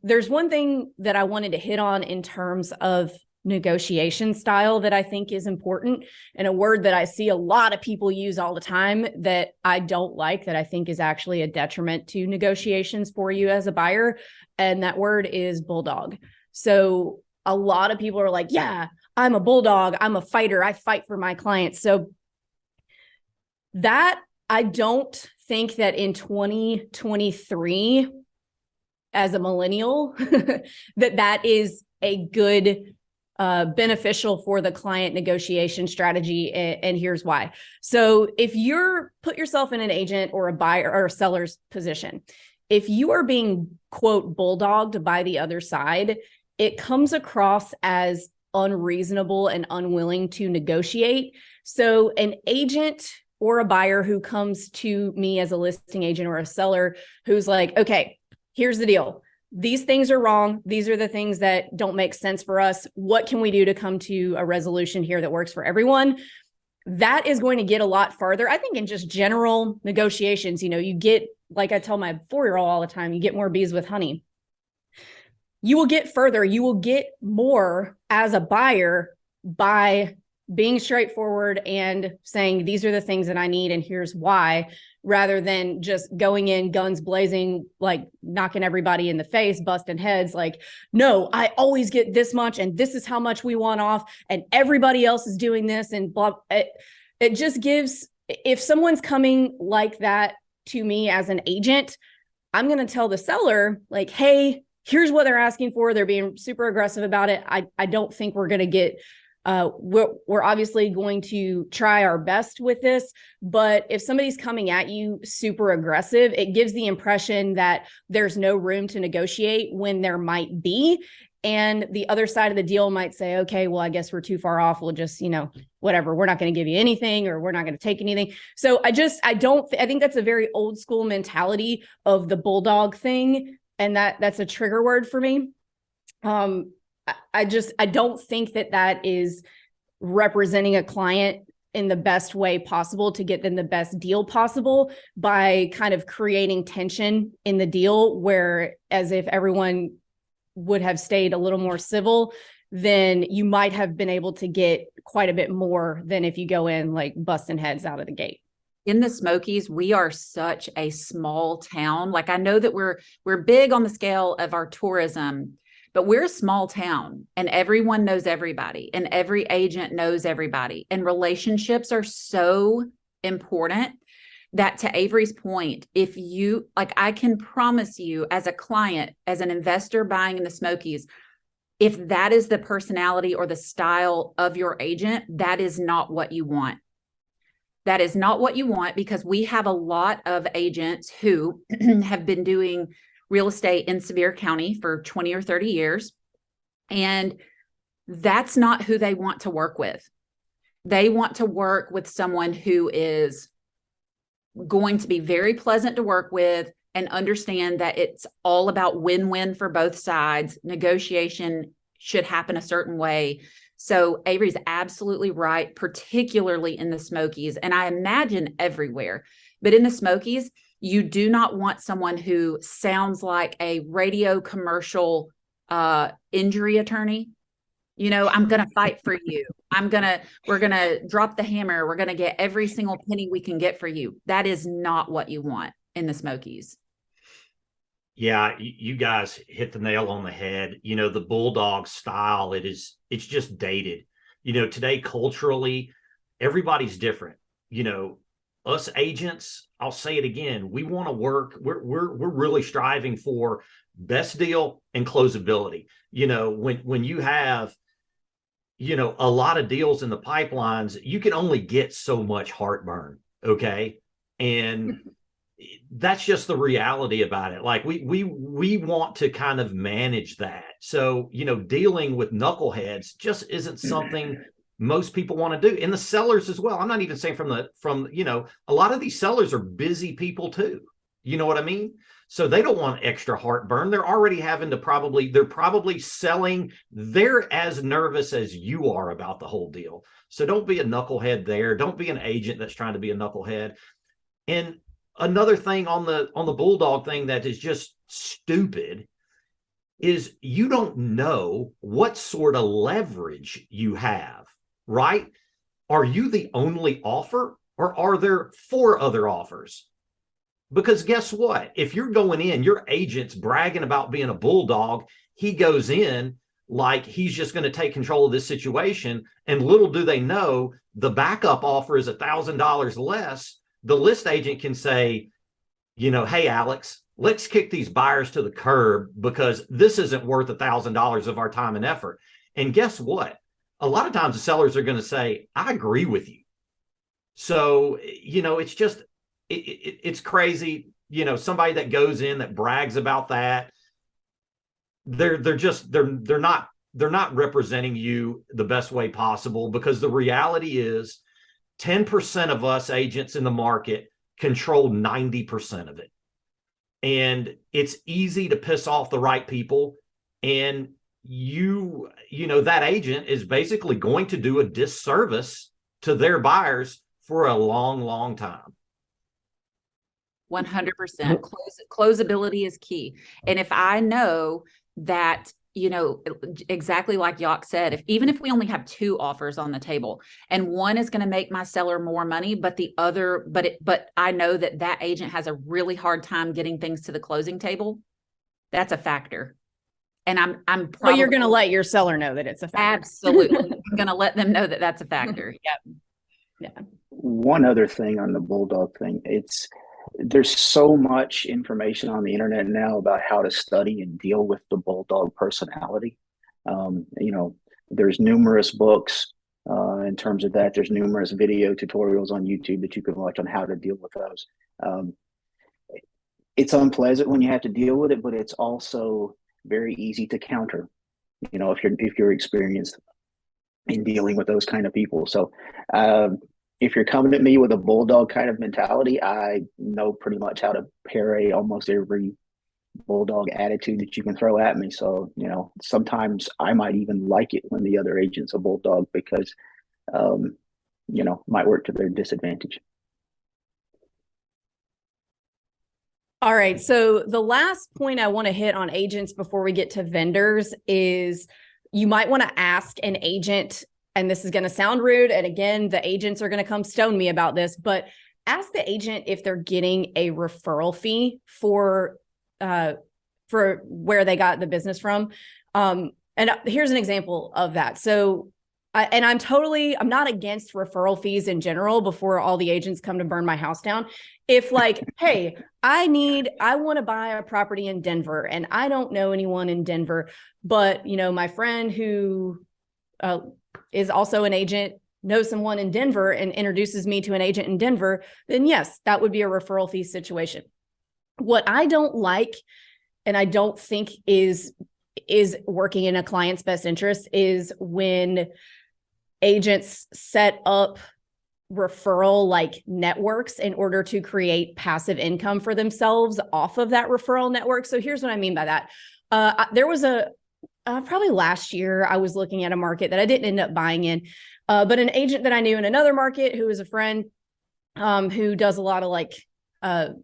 there's one thing that I wanted to hit on in terms of negotiation style that I think is important, and a word that I see a lot of people use all the time that I don't like, that I think is actually a detriment to negotiations for you as a buyer. And that word is bulldog. So a lot of people are like, yeah, I'm a bulldog, I'm a fighter, I fight for my clients. So that, I don't think that in 2023, as a millennial, that is a good beneficial for the client negotiation strategy. And here's why. So if you're put yourself in an agent or a buyer or a seller's position, if you are being, quote, bulldogged by the other side, it comes across as unreasonable and unwilling to negotiate. So an agent or a buyer who comes to me as a listing agent or a seller who's like, okay, here's the deal. These things are wrong. These are the things that don't make sense for us. What can we do to come to a resolution here that works for everyone? That is going to get a lot farther. I think in just general negotiations, you get, like I tell my 4-year-old all the time, you get more bees with honey. You will get further. You will get more as a buyer by being straightforward and saying, these are the things that I need and here's why, rather than just going in guns blazing, like knocking everybody in the face, busting heads. Like, no, I always get this much and this is how much we want off and everybody else is doing this and blah. It just gives, if someone's coming like that to me as an agent, I'm going to tell the seller like, hey, here's what they're asking for. They're being super aggressive about it. I don't think we're going to get, we're obviously going to try our best with this, but if somebody's coming at you super aggressive, it gives the impression that there's no room to negotiate when there might be. And the other side of the deal might say, okay, well, I guess we're too far off. We'll just, whatever, we're not going to give you anything, or we're not going to take anything. So I think that's a very old school mentality of the bulldog thing. And that's a trigger word for me. I don't think that is representing a client in the best way possible to get them the best deal possible by kind of creating tension in the deal, where as if everyone would have stayed a little more civil, then you might have been able to get quite a bit more than if you go in like busting heads out of the gate. In the Smokies, we are such a small town. Like, I know that we're big on the scale of our tourism, but we're a small town and everyone knows everybody and every agent knows everybody. And relationships are so important that, to Avery's point, if you, like, I can promise you as a client, as an investor buying in the Smokies, if that is the personality or the style of your agent, that is not what you want. That is not what you want, because we have a lot of agents who have been doing real estate in Sevier County for 20 or 30 years. And that's not who they want to work with. They want to work with someone who is going to be very pleasant to work with and understand that it's all about win-win for both sides. Negotiation should happen a certain way. So Avery's absolutely right, particularly in the Smokies, and I imagine everywhere. But in the Smokies, you do not want someone who sounds like a radio commercial injury attorney. I'm going to fight for you. We're going to drop the hammer. We're going to get every single penny we can get for you. That is not what you want in the Smokies. Yeah, you guys hit the nail on the head. The bulldog style, it's just dated. Today culturally, everybody's different. Us agents, I'll say it again, we want to work. We're really striving for best deal and closability. When you have, a lot of deals in the pipelines, you can only get so much heartburn. Okay. And that's just the reality about it. Like we want to kind of manage that. So, dealing with knuckleheads just isn't something most people want to do. And the sellers as well. I'm not even saying from a lot of these sellers are busy people too. You know what I mean? So they don't want extra heartburn. They're already having to they're probably selling. They're as nervous as you are about the whole deal. So don't be a knucklehead there. Don't be an agent that's trying to be a knucklehead. And another thing on the bulldog thing that is just stupid is you don't know what sort of leverage you have, right? Are you the only offer, or are there 4 other offers? Because guess what? If you're going in, your agent's bragging about being a bulldog. He goes in like he's just going to take control of this situation. And little do they know, the backup offer is $1,000 less. The list agent can say, hey, Alex, let's kick these buyers to the curb because this isn't worth $1,000 of our time and effort. And guess what? A lot of times the sellers are going to say, I agree with you. So, it's just, it's crazy. Somebody that goes in that brags about that, they're not representing you the best way possible, because the reality is 10% of us agents in the market control 90% of it. And it's easy to piss off the right people. And that agent is basically going to do a disservice to their buyers for a long, long time. 100%. Closability is key. And if I know that exactly like Yock said, even if we only have 2 offers on the table and one is going to make my seller more money, but I know that agent has a really hard time getting things to the closing table, that's a factor. And I'm probably, but you're going to let your seller know that it's a factor. Absolutely. I'm going to let them know that that's a factor. Yep. Yeah. One other thing on the bulldog thing, there's so much information on the internet now about how to study and deal with the bulldog personality. There's numerous books in terms of that. There's numerous video tutorials on YouTube that you can watch on how to deal with those. It's unpleasant when you have to deal with it, but it's also very easy to counter, if you're experienced in dealing with those kind of people. So if you're coming at me with a bulldog kind of mentality, I know pretty much how to parry almost every bulldog attitude that you can throw at me. So, sometimes I might even like it when the other agent's a bulldog because, might work to their disadvantage. All right. So the last point I want to hit on agents before we get to vendors is you might want to ask an agent, and this is going to sound rude, and again, the agents are going to come stone me about this, but ask the agent if they're getting a referral fee for where they got the business from. And here's an example of that. So I'm not against referral fees in general before all the agents come to burn my house down. If hey, I want to buy a property in Denver and I don't know anyone in Denver, but my friend who is also an agent knows someone in Denver and introduces me to an agent in Denver, then yes, that would be a referral fee situation. What I don't like, and I don't think is working in a client's best interest, is when agents set up referral networks in order to create passive income for themselves off of that referral network. So here's what I mean by that. There was probably last year, I was looking at a market that I didn't end up buying in, but an agent that I knew in another market who was a friend who does a lot of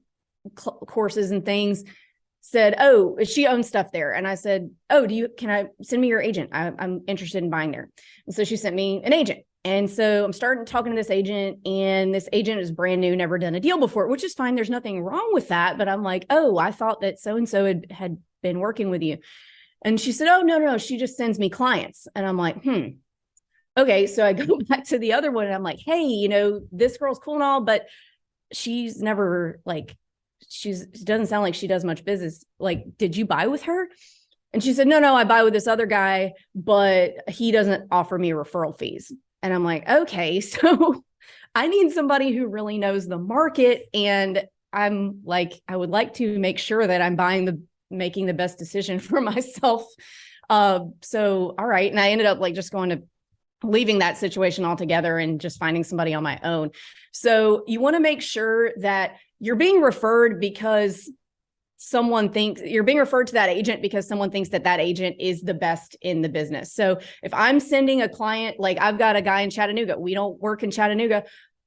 courses and things said, oh, she owns stuff there. And I said, oh, can I send me your agent? I'm interested in buying there. And so she sent me an agent. And so I'm starting talking to this agent, and this agent is brand new, never done a deal before, which is fine. There's nothing wrong with that. But I'm like, oh, I thought that so-and-so had been working with you. And she said, oh, no, she just sends me clients. And I'm like, okay. So I go back to the other one and I'm like, hey, this girl's cool and all, but she's never she doesn't sound like she does much business. Did you buy with her? And she said, no, I buy with this other guy, but he doesn't offer me referral fees. And I'm like, okay, so I need somebody who really knows the market. And I'm like, I would like to make sure that I'm making the best decision for myself. So, all right. And I ended up just leaving that situation altogether and just finding somebody on my own. So you want to make sure that you're being referred because you're being referred to that agent because someone thinks that agent is the best in the business. So if I'm sending a client, I've got a guy in Chattanooga, we don't work in Chattanooga.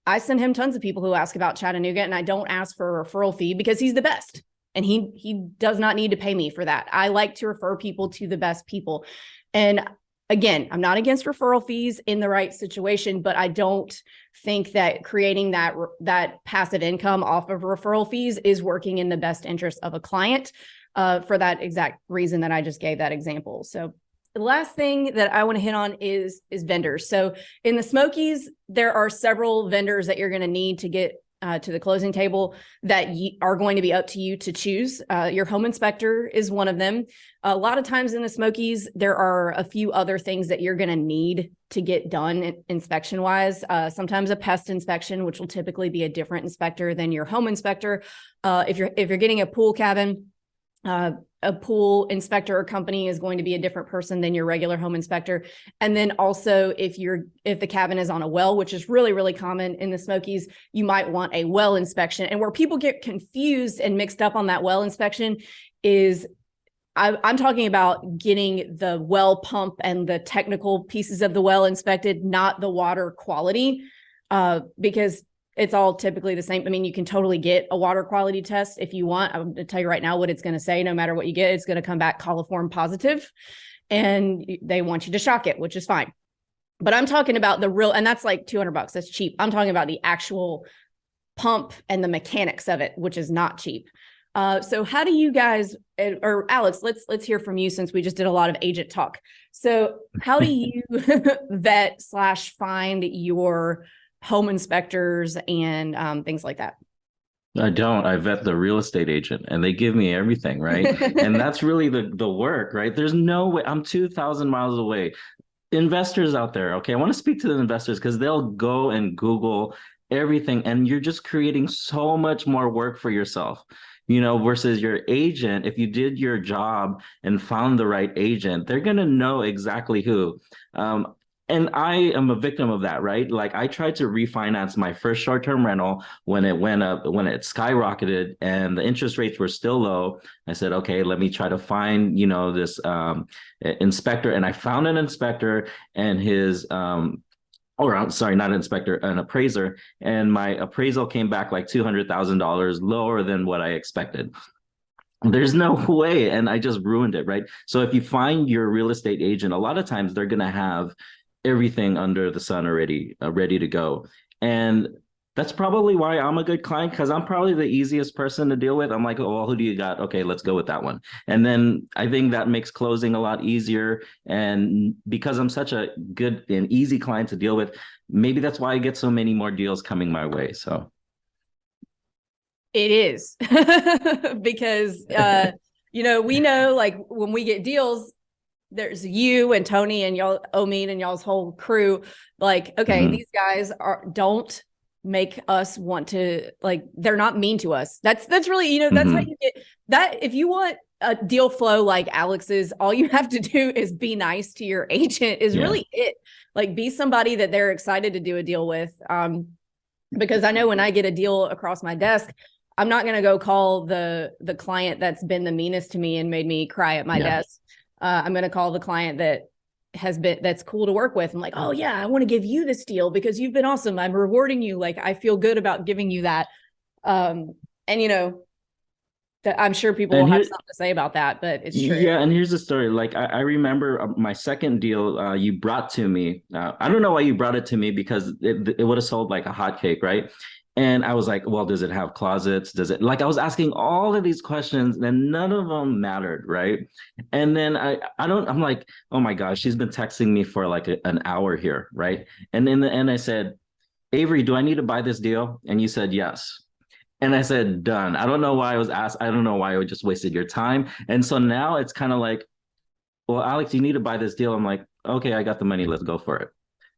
I send him tons of people who ask about Chattanooga, and I don't ask for a referral fee because he's the best. And he does not need to pay me for that. I like to refer people to the best people. And again, I'm not against referral fees in the right situation, but I don't think that creating that passive income off of referral fees is working in the best interest of a client for that exact reason that I just gave that example. So the last thing that I want to hit on is vendors. So in the Smokies, there are several vendors that you're going to need to get to the closing table that are going to be up to you to choose. Your home inspector is one of them. A lot of times in the Smokies, there are a few other things that you're going to need to get done inspection wise. Sometimes a pest inspection, which will typically be a different inspector than your home inspector. If you're getting a pool cabin, a pool inspector or company is going to be a different person than your regular home inspector. And then also if the cabin is on a well, which is really, really common in the Smokies, you might want a well inspection. And where people get confused and mixed up on that well inspection is I'm talking about getting the well pump and the technical pieces of the well inspected, not the water quality, because it's all typically the same. I mean, you can totally get a water quality test if you want. I'm going to tell you right now what it's going to say. No matter what you get, it's going to come back coliform positive. and they want you to shock it, which is fine. But I'm talking about the real, and that's like $200. That's cheap. I'm talking about the actual pump and the mechanics of it, which is not cheap. So how do you guys, or Alex, let's hear from you, since we just did a lot of agent talk. So how do you vet / find your home inspectors and things like that? I don't. I vet the real estate agent and they give me everything, right? And that's really the work, right? There's no way. I'm 2,000 miles away. Investors out there, okay? I want to speak to the investors because they'll go and Google everything, and you're just creating so much more work for yourself, versus your agent. If you did your job and found the right agent, they're going to know exactly who. And I am a victim of that, right? Like, I tried to refinance my first short-term rental when it went up, when it skyrocketed and the interest rates were still low. I said, okay, let me try to find, this inspector. And I found an inspector and his, or I'm sorry, not an inspector, an appraiser. And my appraisal came back like $200,000 lower than what I expected. There's no way. And I just ruined it, right? So if you find your real estate agent, a lot of times they're going to have everything under the sun already ready to go. And that's probably why I'm a good client, because I'm probably the easiest person to deal with. I'm like, oh, well, who do you got? Okay, let's go with that one. And then I think that makes closing a lot easier. And because I'm such a good and easy client to deal with, maybe that's why I get so many more deals coming my way. So it is because, we know, like, when we get deals, there's you and Tony and y'all, Omid and y'all's whole crew. Like, okay, these guys don't make us want to, like, they're not mean to us. That's really, that's how you get that. If you want a deal flow like Alex's, all you have to do is be nice to your agent is really it. Like, be somebody that they're excited to do a deal with. Because I know when I get a deal across my desk, I'm not going to go call the client that's been the meanest to me and made me cry at my desk. I'm going to call the client that's cool to work with. I'm like, oh yeah, I want to give you this deal because you've been awesome. I'm rewarding you. Like, I feel good about giving you that. And that I'm sure people will have something to say about that, but it's true. Yeah. And here's the story. Like, I remember my second deal you brought to me. I don't know why you brought it to me, because it would have sold like a hotcake, right? And I was like, well, does it have closets? Does it, like, I was asking all of these questions and none of them mattered, right? And then I'm like, oh my gosh, she's been texting me for like an hour here, right? And in the end I said, Avery, do I need to buy this deal? And you said yes. And I said, done. I don't know why I was asked. I don't know why I just wasted your time. And so now it's kind of like, well, Alex, you need to buy this deal. I'm like, okay, I got the money. Let's go for it.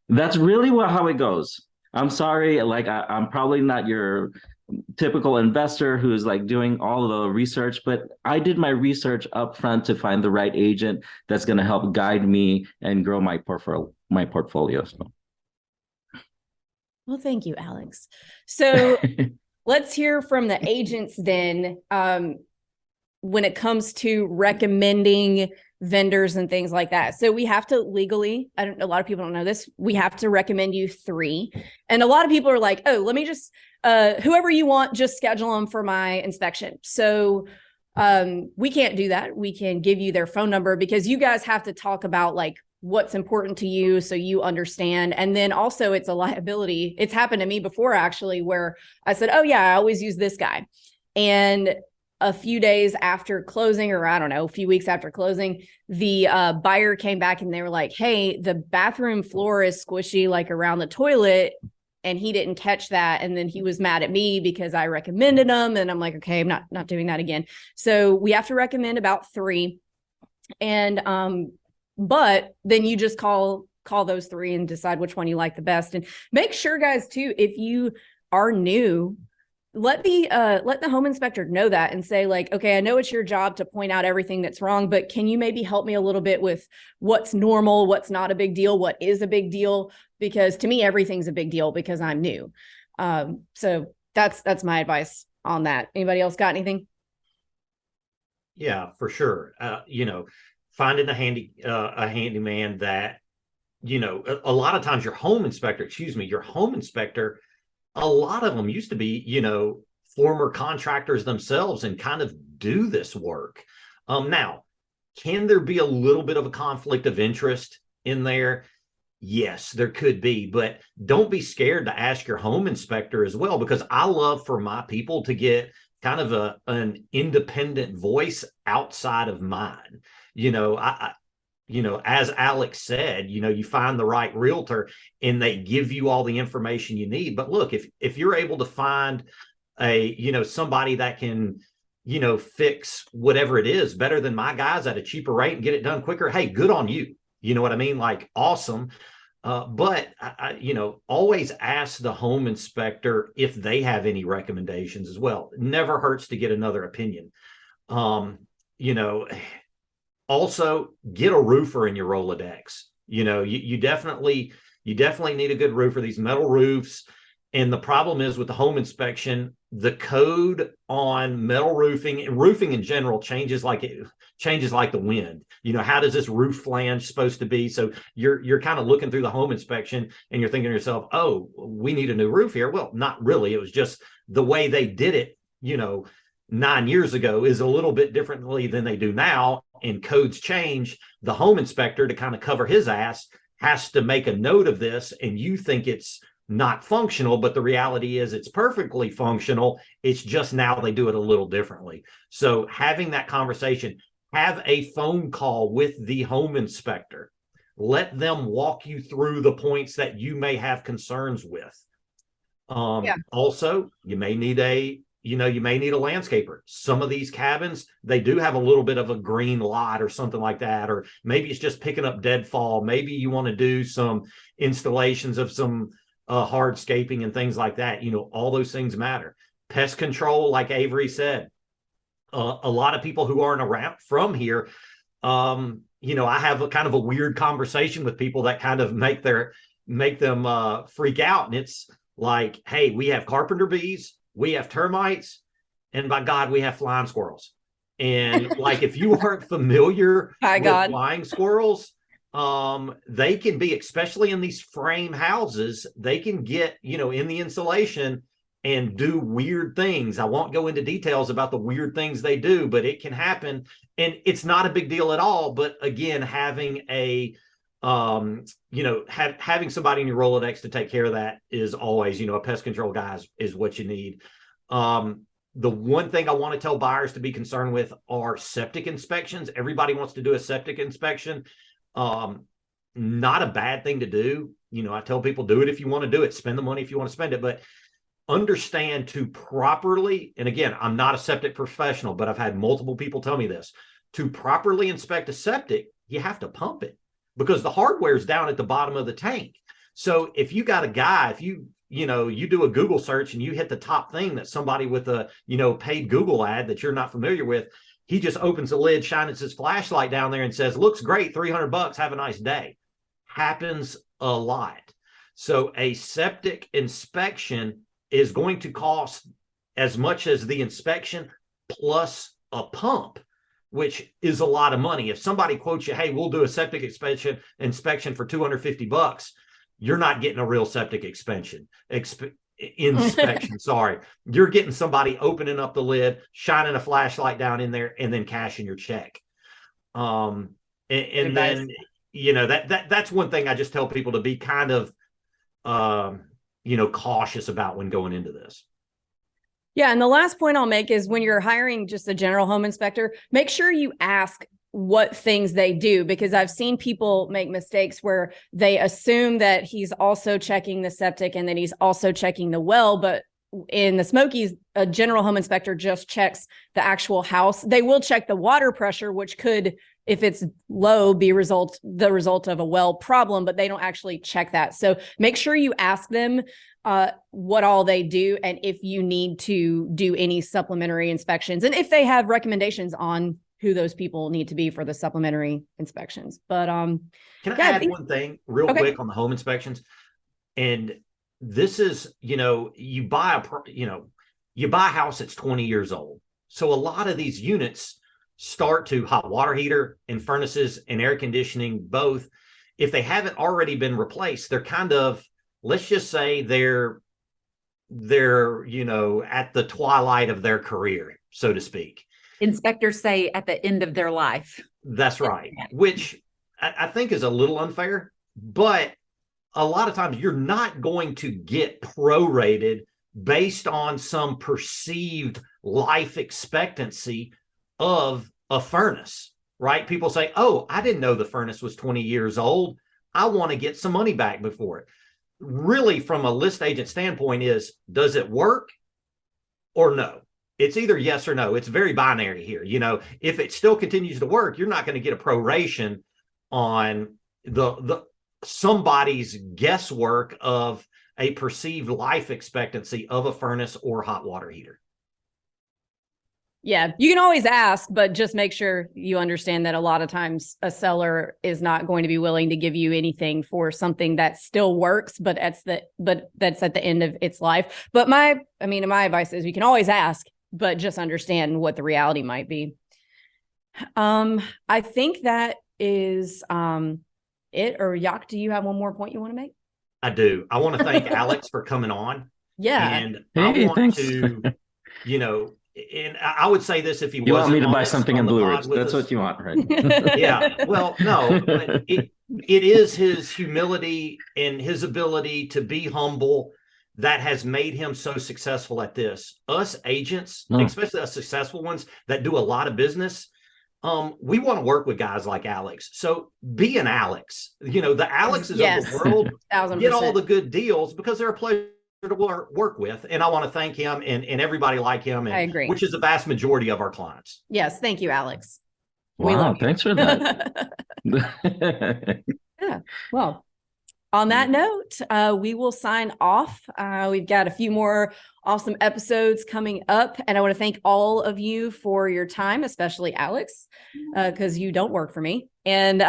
That's really how it goes. I'm sorry, like, I'm probably not your typical investor who's like doing all of the research, but I did my research up front to find the right agent that's going to help guide me and grow my portfolio. So. Well, thank you, Alex. So let's hear from the agents then. When it comes to recommending vendors and things like that. So we have to legally, a lot of people don't know this, we have to recommend you 3. And a lot of people are like, oh, let me just, whoever you want, just schedule them for my inspection. So we can't do that. We can give you their phone number because you guys have to talk about like what's important to you so you understand. And then also it's a liability. It's happened to me before, actually, where I said, oh yeah, I always use this guy. And a few days after closing, or I don't know, a few weeks after closing, the buyer came back and they were like, hey, the bathroom floor is squishy, like around the toilet. And he didn't catch that. And then he was mad at me because I recommended him. And I'm like, okay, I'm not doing that again. So we have to recommend about 3. And, but then you just call those 3 and decide which one you like the best. And make sure, guys, too, if you are new, let the home inspector know that and say, like, okay, I know it's your job to point out everything that's wrong, but can you maybe help me a little bit with what's normal, what's not a big deal, what is a big deal? Because to me, everything's a big deal because I'm new. So that's my advice on that. Anybody else got anything? Yeah, for sure. Finding a handyman that, a lot of times your home inspector, a lot of them used to be, former contractors themselves and kind of do this work. Now, Can there be a little bit of a conflict of interest in there? Yes, there could be, but don't be scared to ask your home inspector as well, because I love for my people to get kind of an independent voice outside of mine. As Alex said, you find the right realtor and they give you all the information you need. But look, if you're able to find somebody that can, fix whatever it is better than my guys at a cheaper rate and get it done quicker, hey, good on you. You know what I mean? Like, awesome. But always ask the home inspector if they have any recommendations as well. It never hurts to get another opinion. Also get a roofer in your Rolodex. You definitely need a good roofer. These metal roofs. And the problem is with the home inspection, the code on metal roofing and roofing in general changes like the wind. How does this roof flange supposed to be? So you're kind of looking through the home inspection and you're thinking to yourself, oh, we need a new roof here. Well, not really. It was just the way they did it, 9 years ago is a little bit differently than they do now. And codes change. The home inspector, to kind of cover his ass, has to make a note of this, and you think it's not functional, but the reality is it's perfectly functional. It's just now they do it a little differently. So having that conversation, have a phone call with the home inspector. Let them walk you through the points that you may have concerns with. Also, you may need a landscaper. Some of these cabins, they do have a little bit of a green lot or something like that, or maybe it's just picking up deadfall. Maybe you want to do some installations of some hardscaping and things like that. All those things matter. Pest control, like Avery said, a lot of people who aren't around from here, I have a kind of a weird conversation with people that kind of make them freak out. And it's like, hey, we have carpenter bees, we have termites, and by God, we have flying squirrels. And like, if you aren't familiar with flying squirrels, they can be, especially in these frame houses, they can get, in the insulation and do weird things. I won't go into details about the weird things they do, but it can happen. And it's not a big deal at all. But again, having having somebody in your Rolodex to take care of that is always, a pest control guy is what you need. The one thing I want to tell buyers to be concerned with are septic inspections. Everybody wants to do a septic inspection. Not a bad thing to do. I tell people, do it if you want to do it. Spend the money if you want to spend it. But understand to properly, and again, I'm not a septic professional, but I've had multiple people tell me this, to properly inspect a septic, you have to pump it because the hardware is down at the bottom of the tank. So if you got a guy, if you do a Google search and you hit the top thing that somebody with a, paid Google ad that you're not familiar with, he just opens the lid, shines his flashlight down there and says, looks great, $300, have a nice day. Happens a lot. So a septic inspection is going to cost as much as the inspection plus a pump, which is a lot of money. If somebody quotes you, hey, we'll do a septic inspection for $250, you're not getting a real septic inspection. Sorry. You're getting somebody opening up the lid, shining a flashlight down in there, and then cashing your check. And then, that's one thing I just tell people to be kind of, cautious about when going into this. Yeah. And the last point I'll make is when you're hiring just a general home inspector, make sure you ask what things they do, because I've seen people make mistakes where they assume that he's also checking the septic and that he's also checking the well. But in the Smokies, a general home inspector just checks the actual house. They will check the water pressure, which could, if it's low, be the result of a well problem, but they don't actually check that. So make sure you ask them what all they do and if you need to do any supplementary inspections and if they have recommendations on who those people need to be for the supplementary inspections. But can I add one thing real quick on the home inspections? And this is, you buy a house that's 20 years old. So a lot of these units start to hot water heater and furnaces and air conditioning, both. If they haven't already been replaced, they're kind of, let's just say they're at the twilight of their career, so to speak. Inspectors say at the end of their life. That's right. Which I think is a little unfair, but a lot of times you're not going to get prorated based on some perceived life expectancy of a furnace, right? People say, oh, I didn't know the furnace was 20 years old. I want to get some money back before it. Really, from a list agent standpoint, is does it work or no? It's either yes or no. It's very binary here. You know, if it still continues to work, you're not going to get a proration on the somebody's guesswork of a perceived life expectancy of a furnace or hot water heater. Yeah, you can always ask, but just make sure you understand that a lot of times a seller is not going to be willing to give you anything for something that still works, but that's at the end of its life. But my advice is you can always ask, but just understand what the reality might be. I think that is it. Or Yak, do you have one more point you want to make? I do. I want to thank Alex for coming on. Yeah. And I want to, and I would say this if he you want me to buy us something in Blue Ridge. That's what you want, right? Yeah. Well, no, but it is his humility and his ability to be humble that has made him so successful at this. Us agents, especially us successful ones that do a lot of business, we want to work with guys like Alex. So be an Alex. The Alexes of the world 1000%. Get all the good deals because they're a pleasure to work with. And I want to thank him and everybody like him. And, I agree. Which is the vast majority of our clients. Yes. Thank you, Alex. Wow. Thanks for that. Yeah. Well, on that note, we will sign off. We've got a few more awesome episodes coming up. And I want to thank all of you for your time, especially Alex, because you don't work for me. And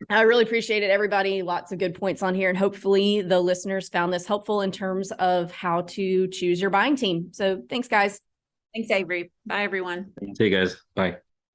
I really appreciate it, everybody. Lots of good points on here. And hopefully the listeners found this helpful in terms of how to choose your buying team. So thanks, guys. Thanks, Avery. Bye, everyone. See you guys. Bye.